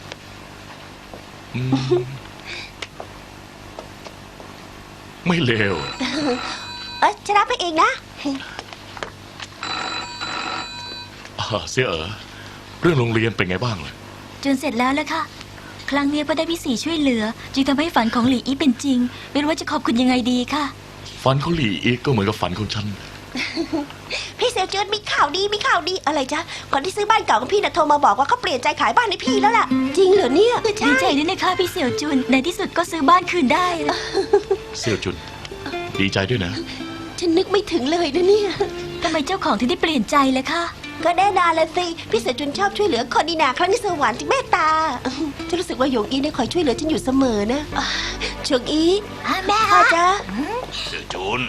ไม่เลว ฉันรับไปเองนะ เสี่ยเรื่องโรงเรียนเป็นไงบ้างเลย จนเสร็จแล้วละค่ะ ครั้งนี้พอได้พี่สี่ช่วยเหลือ จึงทำให้ฝันของหลี่อีเป็นจริง ไม่รู้ว่าจะขอบคุณยังไงดีค่ะ ฝันของหลี่อีกก็เหมือนกับฝันของฉัน พี่เซลเจินมีข่าวดีมีข่าวดีอะไรจ๊ะก่อนที่ซื้อบ้านเก่าของพี่นะโทรมาบอกว่าเขาเปลี่ยนใจขายบ้านให้พี่แล้วล่ะ จริงเหรอเนี่ย ดีใจด้วยนะคะพี่เสี่ยวจุน ในที่สุดก็ซื้อบ้านคืนได้แล้ว เสี่ยวจุน ดีใจด้วยนะ ฉันนึกไม่ถึงเลยนะเนี่ย ทำไมเจ้าของถึงได้เปลี่ยนใจล่ะคะ ก็แน่นอนเลยสิพี่เซลจุนชอบช่วยเหลือคนดีนาครั้งนี้สวรรค์จึงเมตตาฉันรู้สึกว่าหยงอีเนี่ยคอยช่วยเหลือฉันอยู่เสมอนะเฉิงอี แม่ พ่อจ๊ะ เสี่ยวจุน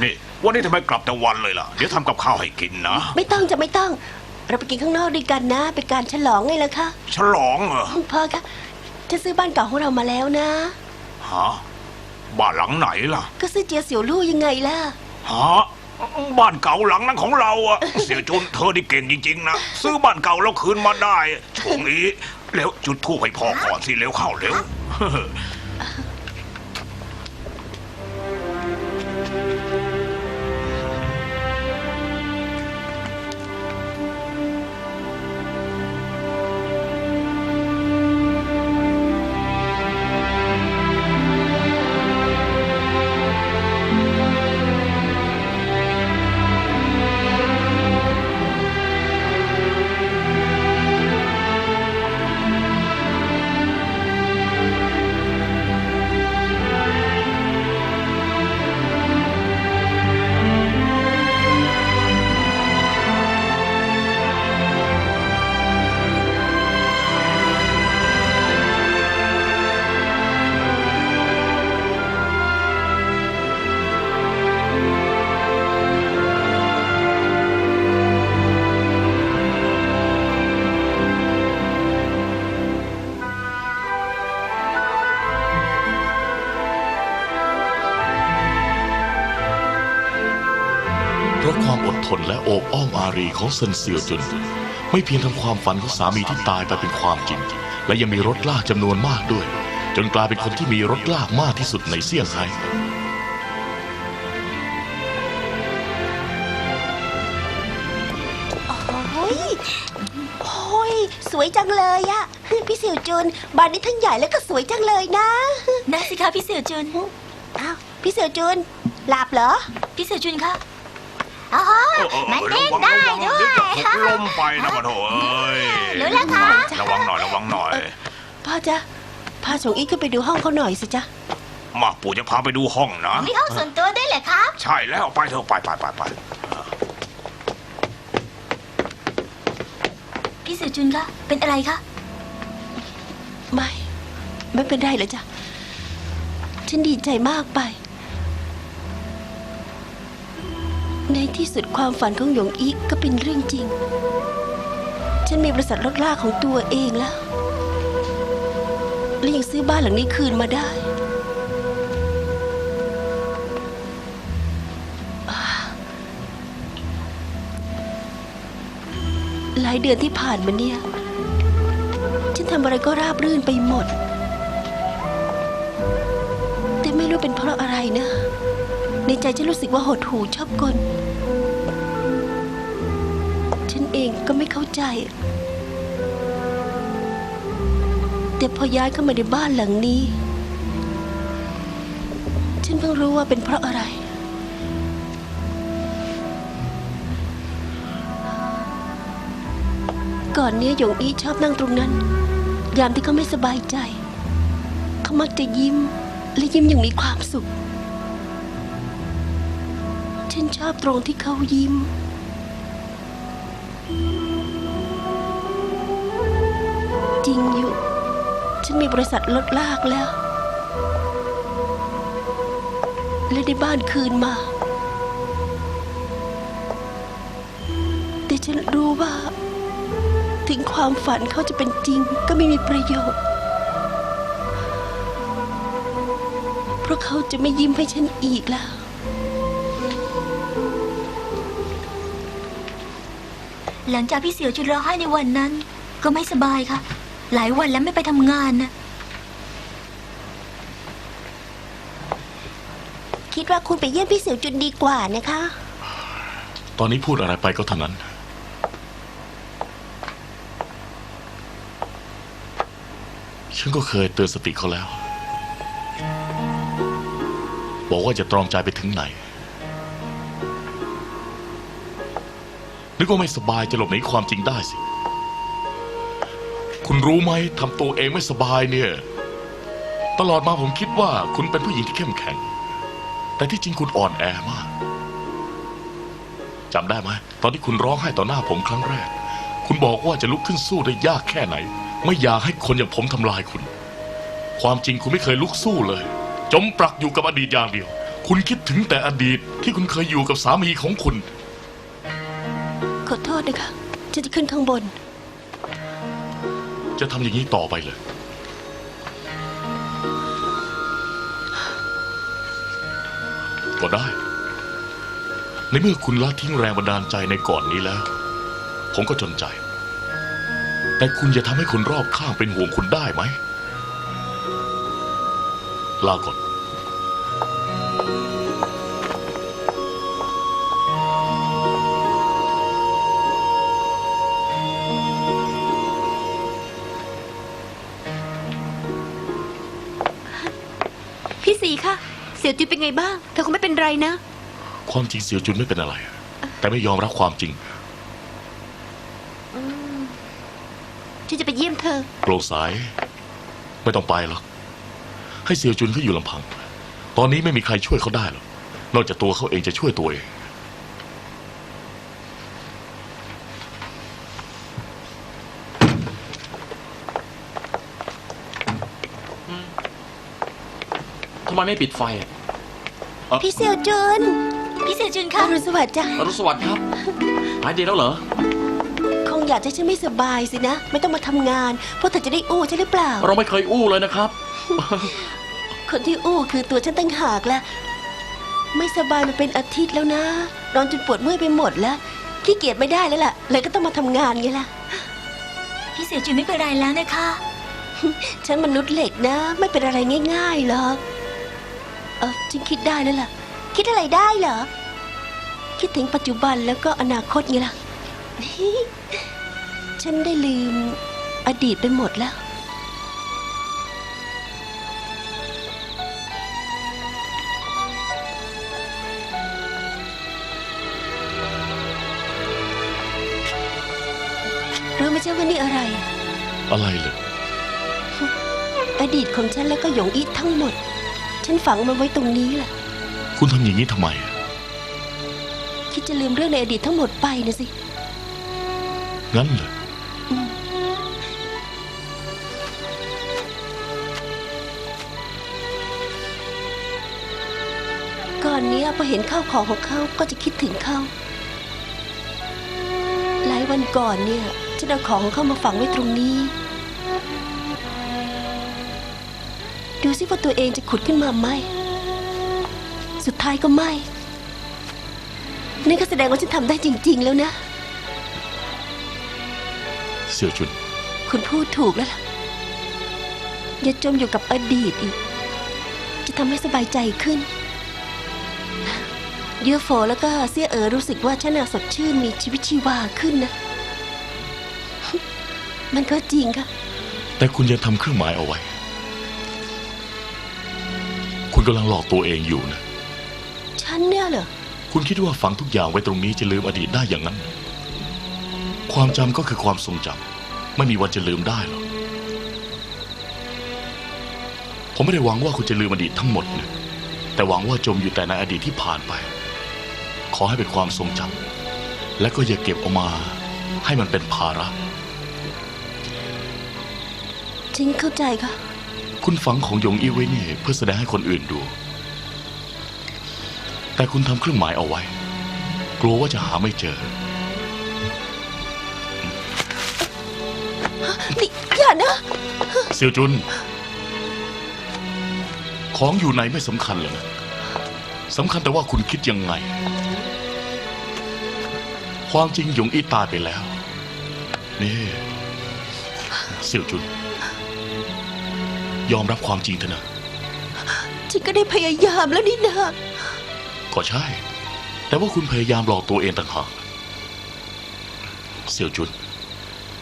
นี่ วันนี้ทำไมกลับแต่วันเลยล่ะ เดี๋ยวทำกับข้าวให้กินนะ ไม่ต้องจะไม่ต้อง เราไปกินข้างนอกด้วยกันนะ เป็นการฉลองไงล่ะคะ ฉลองเหรอ พ่อคะฉันซื้อบ้านเก่าของเรามาแล้วนะ ฮะ บ้านหลังไหนล่ะ ก็ซื้อเจียเสี่ยวลู่ยังไงล่ะ ฮะ บ้านเก่าหลังนั้นของเราอะเสี่ยวจุนเธอนี่เก่งจริงๆนะ ซื้อบ้านเก่าแล้วคืนมาได้ช่วงนี้แล้วจุดธูปให้พ่อก่อนสิเร็วเข้าเร็ว ราะความอดทนและโอบอ้อมอารีของเซินเซียวจุนไม่เพียงทำความฝันของสามีที่ตายไปเป็นความจริง และยังมีรถลากจำนวนมากด้วย จนกลายเป็นคนที่มีรถลากมากที่สุดในเซี่ยงไฮ้ โอ้ยโอ้ยสวยจังเลยอะพี่เสี่ยวจุนบ้านนี้ทั้งใหญ่แล้วก็สวยจังเลยนะ น่าสิคะพี่เสี่ยวจุน อ้าวพี่เสี่ยวจุนหลับเหรอ พี่เสี่ยวจุนคะอ๋อมันเต้นได้ด้วย ล้มไปนะปะโถเอ้ย รู้แล้วค่ะ ระวังหน่อยระวังหน่อย พ่อจ๊ะพาสงอีกขึ้นไปดูห้องเขาหน่อยสิจ๊ะ มาปู่จะพาไปดูห้องนะ มีห้องส่วนตัวด้วยเหรอคะ ใช่แล้วไปเถอะไป พี่เสี่ยวจุนคะเป็นอะไรคะ ไม่เป็นไรเลยจ้ะฉันดีใจมากไปในที่สุดความฝันของหยงอีกก็เป็นเรื่องจริงฉันมีบริษัทรถลากของตัวเองแล้วและยังซื้อบ้านหลังนี้คืนมาได้หลายเดือนที่ผ่านมาเนี่ยฉันทำอะไรก็ราบรื่นไปหมดแต่ไม่รู้เป็นเพราะอะไรนะในใจฉันรู้สึกว่าหดหู่ชอบกลฉันเองก็ไม่เข้าใจแต่พอย้ายเข้ามาในบ้านหลังนี้ฉันเพิ่งรู้ว่าเป็นเพราะอะไรก่อนเนี้ยหยงอี้ชอบนั่งตรงนั้นยามที่เขาไม่สบายใจเขามักจะยิ้มและยิ้มอย่างมีความสุขฉันชอบตรงที่เขายิ้มจริงอยู่ฉันมีบริษัทรถลากแล้วและได้บ้านคืนมาแต่ฉันรู้ว่าถึงความฝันเขาจะเป็นจริงก็ไม่มีประโยชน์เพราะเขาจะไม่ยิ้มให้ฉันอีกแล้ว หลังจากพี่เสี่ยวจุนร้องไห้ในวันนั้นก็ไม่สบายค่ะหลายวันแล้วไม่ไปทำงานนะ คิดว่าคุณไปเยี่ยมพี่เสี่ยวจุนดีกว่านะคะ ตอนนี้พูดอะไรไปก็เท่านั้น ฉันก็เคยเตือนสติเขาแล้ว บอกว่าจะตรอมใจไปถึงไหนนึกว่าไม่สบายจะหลบหนีความจริงได้สิ คุณรู้ไหมทำตัวเองไม่สบายเนี่ยตลอดมาผมคิดว่าคุณเป็นผู้หญิงที่เข้มแข็งแต่ที่จริงคุณอ่อนแอมากจำได้ไหมตอนที่คุณร้องไห้ต่อหน้าผมครั้งแรกคุณบอกว่าจะลุกขึ้นสู้ได้ยากแค่ไหนไม่อยากให้คนอย่างผมทำลายคุณความจริงคุณไม่เคยลุกสู้เลยจมปลักอยู่กับอดีตอย่างเดียวคุณคิดถึงแต่อดีตที่คุณเคยอยู่กับสามีของคุณขอโทษนะคะฉันจะขึ้นข้างบนจะทำอย่างนี้ต่อไปเลยก็ได้ในเมื่อคุณละทิ้งแรงบันดาลใจในก่อนนี้แล้วผมก็จนใจแต่คุณจะทำให้คนรอบข้างเป็นห่วงคุณได้ไหมลาก่อนพี่สีค่ะเสี่ยวจุนเป็นไงบ้างเธอคงไม่เป็นไรนะความจริงเสี่ยวจุนไม่เป็นอะไรแต่ไม่ยอมรับความจริงฉันจะไปเยี่ยมเธอโปร่งใสไม่ต้องไปหรอกให้เสี่ยวจุนเขาอยู่ลำพังตอนนี้ไม่มีใครช่วยเขาได้หรอกนอกจากตัวเขาเองจะช่วยตัวเองทำไมไม่ปิดไฟอ่ะ พี่เสี่ยวจุน พี่เสี่ยวจุน อ คะ รุณสวัสดิ์จ้ะ อรุณสวัสดิ์ครับหายดีแล้วเหรอ คงอยากจะฉันไม่สบายสินะไม่ต้องมาทำงานเพราะเธอจะได้อู้ใช่หรือเปล่า เราไม่เคยอู้เลยนะครับ คนที่อู้คือตัวฉันตั้งหากแหละ ไม่สบายมาเป็นอาทิตย์แล้วนะนอนจนปวดเมื่อยไปหมดแล้วขี้เกียจไม่ได้แล้วล่ะเลยก็ต้องมาทำงานไงล่ะ พี่เสียจุนไม่เป็นไรแล้วนะคะ ฉันมนุษย์เหล็กนะ ไม่เป็นอะไรง่ายๆหรอกฉันคิดได้แล้วล่ะ คิดอะไรได้เหรอ คิดถึงปัจจุบันแล้วก็อนาคตไงล่ะ ฉันได้ลืมอดีตไปหมดแล้ว รู้ไหมเจ้าว่านี่อะไร อะไรเลย อดีตของฉันแล้วก็หยงอีททั้งหมด ฉันฝังมันไว้ตรงนี้แหละ คุณทำอย่างนี้ทำไม คิดจะลืมเรื่องในอดีตทั้งหมดไปนะสิ งั้นเลย ก่อนเนี้ยพอเห็นข้าวของของเขาก็จะคิดถึงเขาหลายวันก่อนเนี่ยฉันเอาของของเขามาฝังไว้ตรงนี้ ดูสิว่าตัวเองจะขุดขึ้นมาไหมสุดท้ายก็ไม่นี่ก็แสดงว่าฉันทำได้จริงๆแล้วนะ เสี่ยวจุน คุณพูดถูกแล้วล่ะ อย่าจมอยู่กับอดีตอีก จะทำให้สบายใจขึ้นเยอโฟแล้วก็เสี่ยรู้สึกว่าฉันน่ะสดชื่นมีชีวิตชีวาขึ้นนะ มันก็จริงค่ะ แต่คุณยังทำเครื่องหมายเอาไว้ คุณกำลังหลอกตัวเองอยู่นะ ฉันเนี่ยเหรอ คุณคิดว่าฝังทุกอย่างไว้ตรงนี้จะลืมอดีตได้อย่างนั้น ความจำก็คือความทรงจำไม่มีวันจะลืมได้หรอก ผมไม่ได้หวังว่าคุณจะลืมอดีตทั้งหมดนะแต่หวังว่าจมอยู่แต่ในอดีตที่ผ่านไป ขอให้เป็นความทรงจำและก็อย่าเก็บออกมาให้มันเป็นภาระ ฉันเข้าใจค่ะ คุณฝังของหยงอี้ไว้นี่เพื่อแสดงให้คนอื่นดู แต่คุณทำเครื่องหมายเอาไว้ กลัวว่าจะหาไม่เจอ นี่อย่านะ เสี่ยวจุน ของอยู่ไหนไม่สำคัญเลยนะสำคัญแต่ว่าคุณคิดยังไง ความจริงหยงอี้ตายไปแล้ว นี่เสี่ยวจุน ยอมรับความจริงเถอะนะ ฉันก็ได้พยายามแล้วนี่นะ ก็ใช่ แต่ว่าคุณพยายามหลอกตัวเองต่างหากเสี่ยวจุน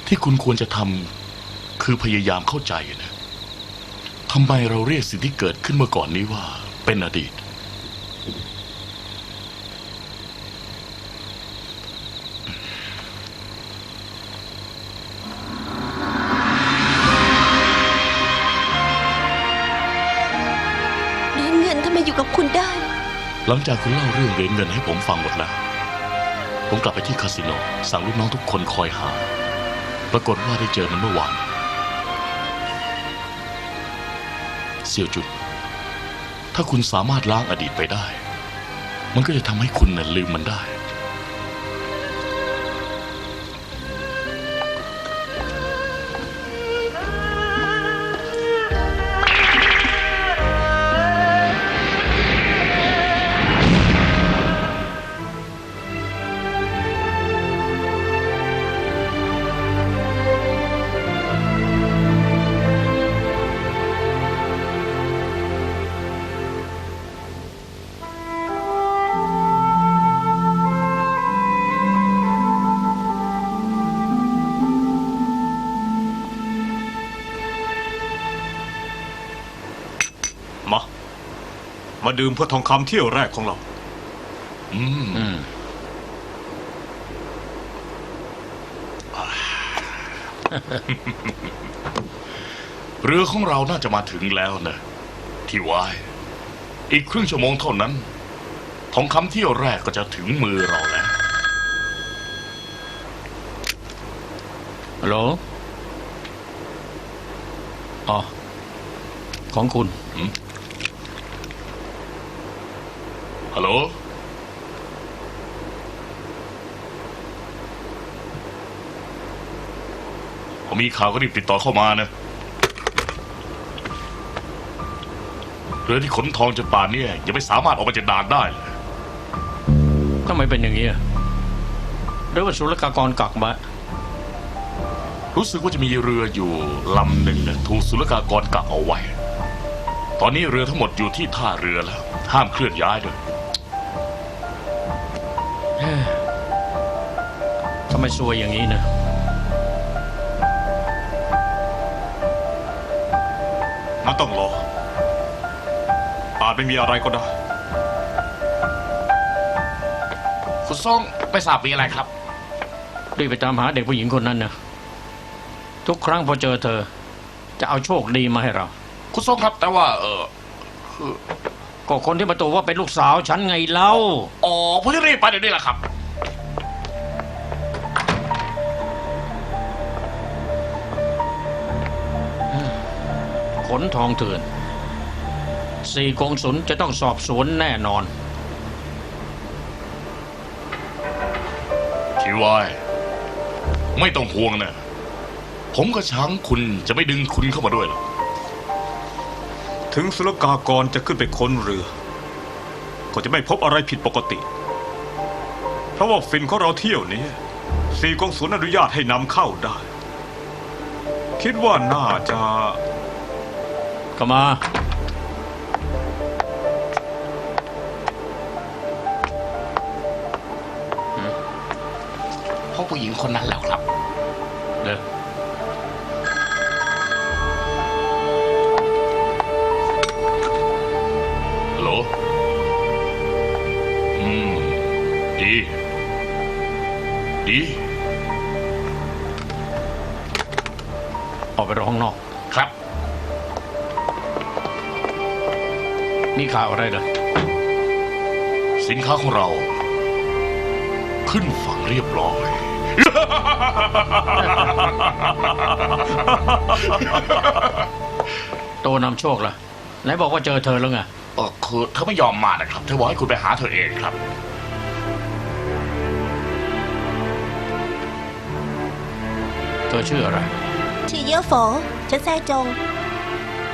ที่คุณควรจะทำคือพยายามเข้าใจนะทำไมเราเรียกสิ่งที่เกิดขึ้นเมื่อก่อนนี้ว่าเป็นอดีต เหรียญเงินทำไมอยู่กับคุณได้ หลังจากคุณเล่าเรื่องเหรียญเงินให้ผมฟังหมดแล้ว ผมกลับไปที่คาสิโนสั่งลูกน้องทุกคนคอยหา ปรากฏว่าได้เจอมันเมื่อวานเสี่ยวจุด ถ้าคุณสามารถล้างอดีตไปได้ มันก็จะทำให้คุณลืมมันได้ มาดื่มเพื่อทองคำเที่ยวแรกของเรา เรือของเราน่าจะมาถึงแล้วนะที่วายอีกครึ่งชั่วโมงเท่านั้น ทองคำเที่ยวแรกก็จะถึงมือเราแล้ว ฮัลโหล อ๋อ ของคุณ ฮัลโหล ผมมีข่าวก็รีบติดต่อเข้ามานะ เรือที่ขนทองจนป่านเนี่ยยังไม่สามารถออกมาจากด่านได้เลย ทำไมเป็นอย่างนี้อะหรือว่าศุลกากรกักมา รู้สึกว่าจะมีเรืออยู่ลำหนึ่งเนี่ยถูกศุลกากรกักเอาไว้ ตอนนี้เรือทั้งหมดอยู่ที่ท่าเรือแล้ว ห้ามเคลื่อนย้ายด้วย ทำไมซวยอย่างนี้นะ งั้นต้องรออาจไม่มีอะไรก็ได้ คุณซ่งไม่ทราบมีอะไรครับ รีบไปตามหาเด็กผู้หญิงคนนั้นนะทุกครั้งพอเจอเธอ จะเอาโชคดีมาให้เรา คุณซ่งครับ แต่ว่าก็คนที่มาตัวว่าเป็นลูกสาวฉันไงเล่า อ๋อผมจะรีบไปเดี๋ยวนี้แหละครับ ขนทองเถื่อนสี่กงสุลจะต้องสอบสวนแน่นอน ทีวายไม่ต้องห่วงนะผมกับช้างคุณจะไม่ดึงคุณเข้ามาด้วยหรอก ถึงศุลกากรจะขึ้นไปค้นเรือ ก็จะไม่พบอะไรผิดปกติ เพราะว่าฟินของเราเที่ยวนี้สี่กองสุลอนุญาตให้นำเข้าได้ คิดว่าน่าจะ ก็มา เพราะผู้หญิงคนนั้นแล้วครับ เด้อ ฮัลโหลดี ดี ออกไปรอข้างนอก ครับ มีข่าวอะไรเหรอ สินค้าของเรา ขึ้นฝั่งเรียบร้อย โตนำโชคล่ะไหนบอกว่าเจอเธอแล้วไง คือเธอไม่ยอมมานะครับ เธอบอกให้คุณไปหาเธอเองครับ เธอชื่ออะไร ชื่อเยอะโฝฉันแซ่จง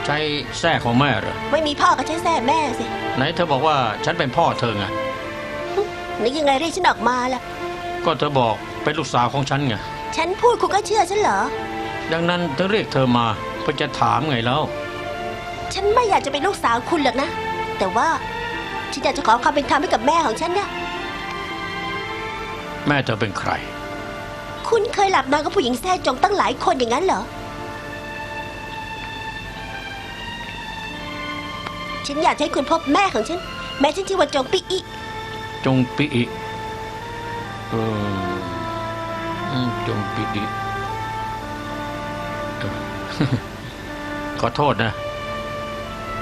ใช้แท้ของแม่เหรอ ไม่มีพ่อก็ใช้แซ่แม่สิ ไหนเธอบอกว่าฉันเป็นพ่อเธอไง นึกยังไงเรียกฉันออกมาล่ะ ก็เธอบอกเป็นลูกสาวของฉันไง ฉันพูดคุณก็เชื่อฉันเหรอ ดังนั้นถึงเรียกเธอมาเพื่อจะถามไงแล้ว ฉันไม่อยากจะเป็นลูกสาวคุณหรอกนะ แต่ว่าฉันอยากจะขอความเป็นธรรมให้กับแม่ของฉันนะ แม่เธอเป็นใคร คุณเคยหลับนอนกับผู้หญิงแซ่จงตั้งหลายคนอย่างนั้นเหรอ ฉันอยากให้คุณพบแม่ของฉัน แม่ฉันชื่อว่าจงปิอิ จงปิอิจงปิอิเออ ขอโทษนะ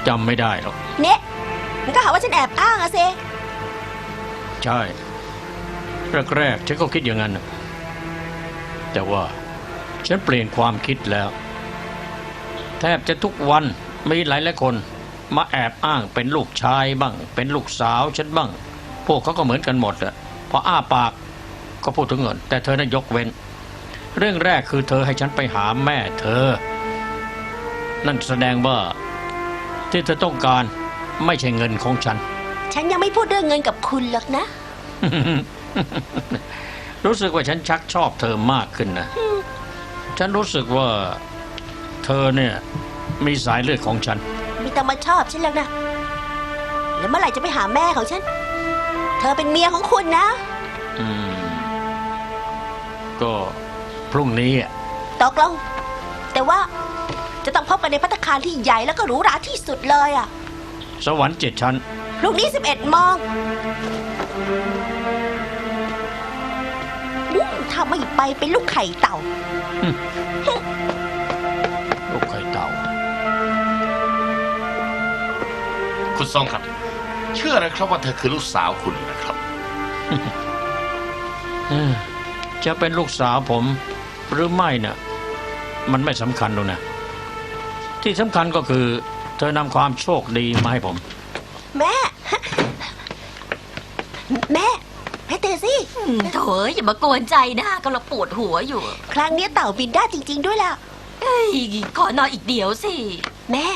จำไม่ได้หรอก เนี่ยมันก็หาว่าฉันแอบอ้างอะเซ ใช่แรกๆฉันก็คิดอย่างนั้นน่ะแต่ว่าฉันเปลี่ยนความคิดแล้ว แทบจะทุกวันมีหลายคนมาแอบอ้างเป็นลูกชายบ้าง เป็นลูกสาวฉันบ้าง พวกเขาก็เหมือนกันหมดอะพออ้าปากก็พูดถึงเงิน แต่เธอนั้นยกเว้น เรื่องแรกคือเธอให้ฉันไปหาแม่เธอ นั่นแสดงว่าที่เธอต้องการไม่ใช่เงินของฉัน ฉันยังไม่พูดเรื่องเงินกับคุณหรอกนะ รู้สึกว่าฉันชักชอบเธอมากขึ้นนะ ฉันรู้สึกว่าเธอเนี่ยมีสายเลือดของฉัน มีแต่มาชอบฉันแล้วนะ แล้วเมื่อไหร่จะไปหาแม่ของฉัน เธอเป็นเมียของคุณนะ ก็พรุ่งนี้อะ ตกลง แต่ว่าจะต้องพบกันในภัตตาคารที่ใหญ่แล้วก็หรูหราที่สุดเลยอ่ะ สวรรค์7 ชั้น พรุ่งนี้11 โมงถ้าไม่ไปเป็นลูกไข่เต่า ลูกไข่เต่า คุณซ่งครับ เชื่อนะครับว่าเธอคือลูกสาวคุณนะครับ จะเป็นลูกสาวผมหรือไม่เนี่ยมันไม่สำคัญหรอกนะ ที่สำคัญก็คือ เธอนำความโชคดีมาให้ผม แม่ แม่ตื่นสิ โถยอย่ามากวนใจนะกำลังปวดหัวอยู่ ครั้งนี้เต่าบินได้จริง ๆ ด้วยล่ะ เอ้ยขอนอนอีกเดี๋ยวสิ แม่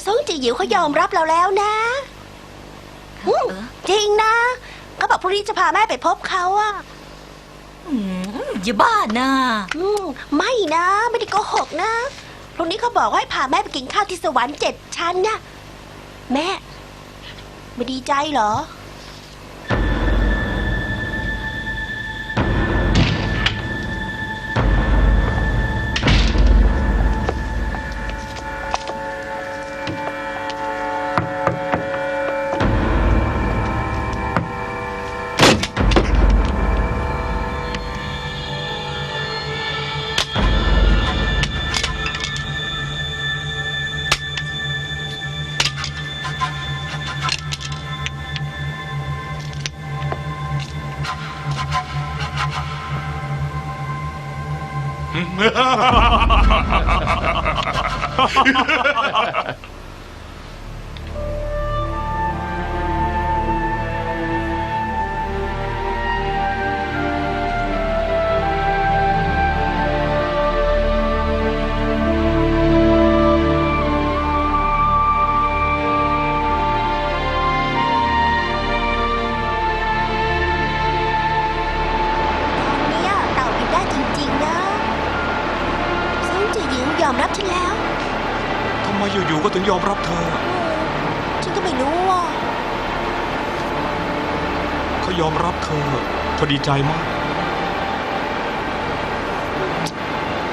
ส ซ่งจีหยิวเขายอมรับเราแล้วนะจริงนะเขาบอกพรุ่งนี้จะพาแม่ไปพบเขาอะ อย่าบ้านะ ไม่นะไม่ได้โกหกนะพรุ่งนี้เขาบอกว่าให้พาแม่ไปกินข้าวที่สวรรค์7 ชั้นนะแม่ไม่ดีใจเหรอ เนี่ยเต่าบินได้จริงๆนะซ่งจีหยิวยอมรับฉันแล้ว ทำไมอยู่ๆก็ถึงยอมรับเธอ ฉันก็ไม่รู้ว่า เขายอมรับเธอดีใจมาก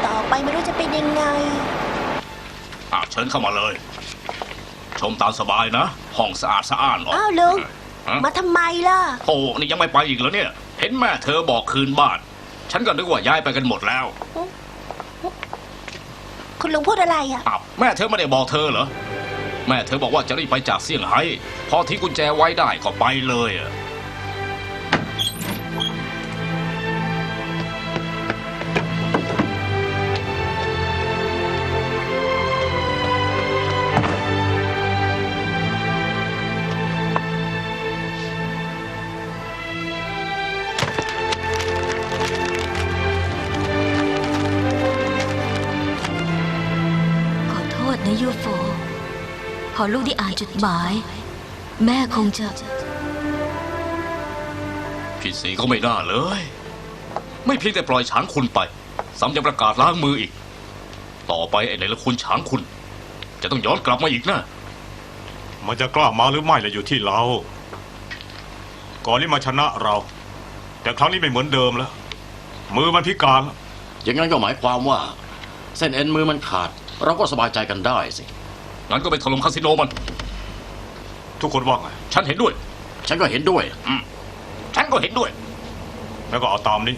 ต่อไปไม่รู้จะเป็นยังไง เชิญเข้ามาเลย ชมตามสบายนะ ห้องสะอาดสะอ้านหรอ อ้าวลุง ฮะ มาทำไมล่ะ โอ้นี่ยังไม่ไปอีกเหรอเนี่ย เห็นแม่เธอบอกคืนบ้าน ฉันก็นึกว่าย้ายไปกันหมดแล้ว คุณลุงพูดอะไรอ่ะ อ้าวแม่เธอไม่ได้บอกเธอเหรอ แม่เธอบอกว่าจะรีบไปจากเซี่ยงไฮ้พอทิ้งกุญแจไว้ได้ก็ไปเลยอะ ขอโทษนะยูโฟ พอลูกได้อ่านจดหมาย แม่คงจะ พี่สีก็ไม่น่าเลย ไม่เพียงแต่ปล่อยช้างคุณไปซ้ำยังประกาศล้างมืออีก ต่อไปไอ้ในละคุณช้างคุณ จะต้องย้อนกลับมาอีกนะ มันจะกล้ามาหรือไม่ล่ะอยู่ที่เรา ก่อนนี้มาชนะเรา แต่ครั้งนี้ไม่เหมือนเดิมแล้ว มือมันพิการแล้ว อย่างนั้นก็หมายความว่า เส้นเอ็นมือมันขาด เราก็สบายใจกันได้สิ งั้นก็ไปถล่มคาสิโนมัน ทุกคนว่าไง ฉันเห็นด้วย ฉันก็เห็นด้วย ฉันก็เห็นด้วย แล้วก็เอาตามนี้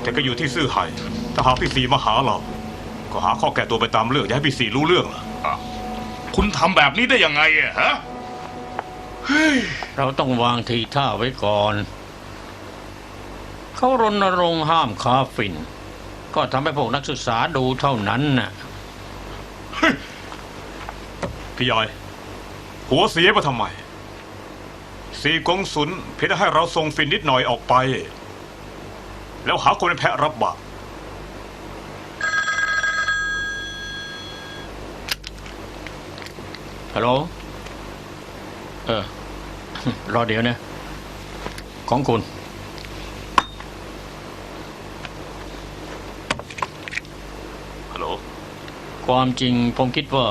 แต่ก็อยู่ที่ซื่อไห่ถ้าหากพี่สีมาหาเรา ก็หาข้อแก้ตัวไปตามเรื่องอย่าให้พี่สีรู้เรื่องล่ะ คุณทำแบบนี้ได้ยังไงอะฮะ เราต้องวางทีท่าไว้ก่อน เขารณรงค์ห้ามคาฟิน ก็ทำให้พวกนักศึกษาดูเท่านั้นน่ะ พี่ยอย หัวเสียมาทำไมสีกงสุนเพียงแต่ให้เราส่งฟินนิดหน่อยออกไป แล้วหาคนเป็นแพะรับบาป ฮัลโหล รอเดี๋ยวนะ ของคุณ ฮัลโหล ความจริงผมคิดว่า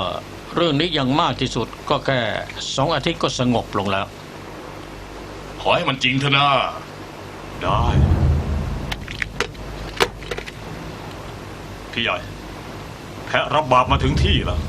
เรื่องนี้อย่างมากที่สุดก็แค่2 อาทิตย์ก็สงบลงแล้ว ขอให้มันจริงเถอะนะ ได้ พี่ใหญ่ แพะรับบาปมาถึงที่แล้ว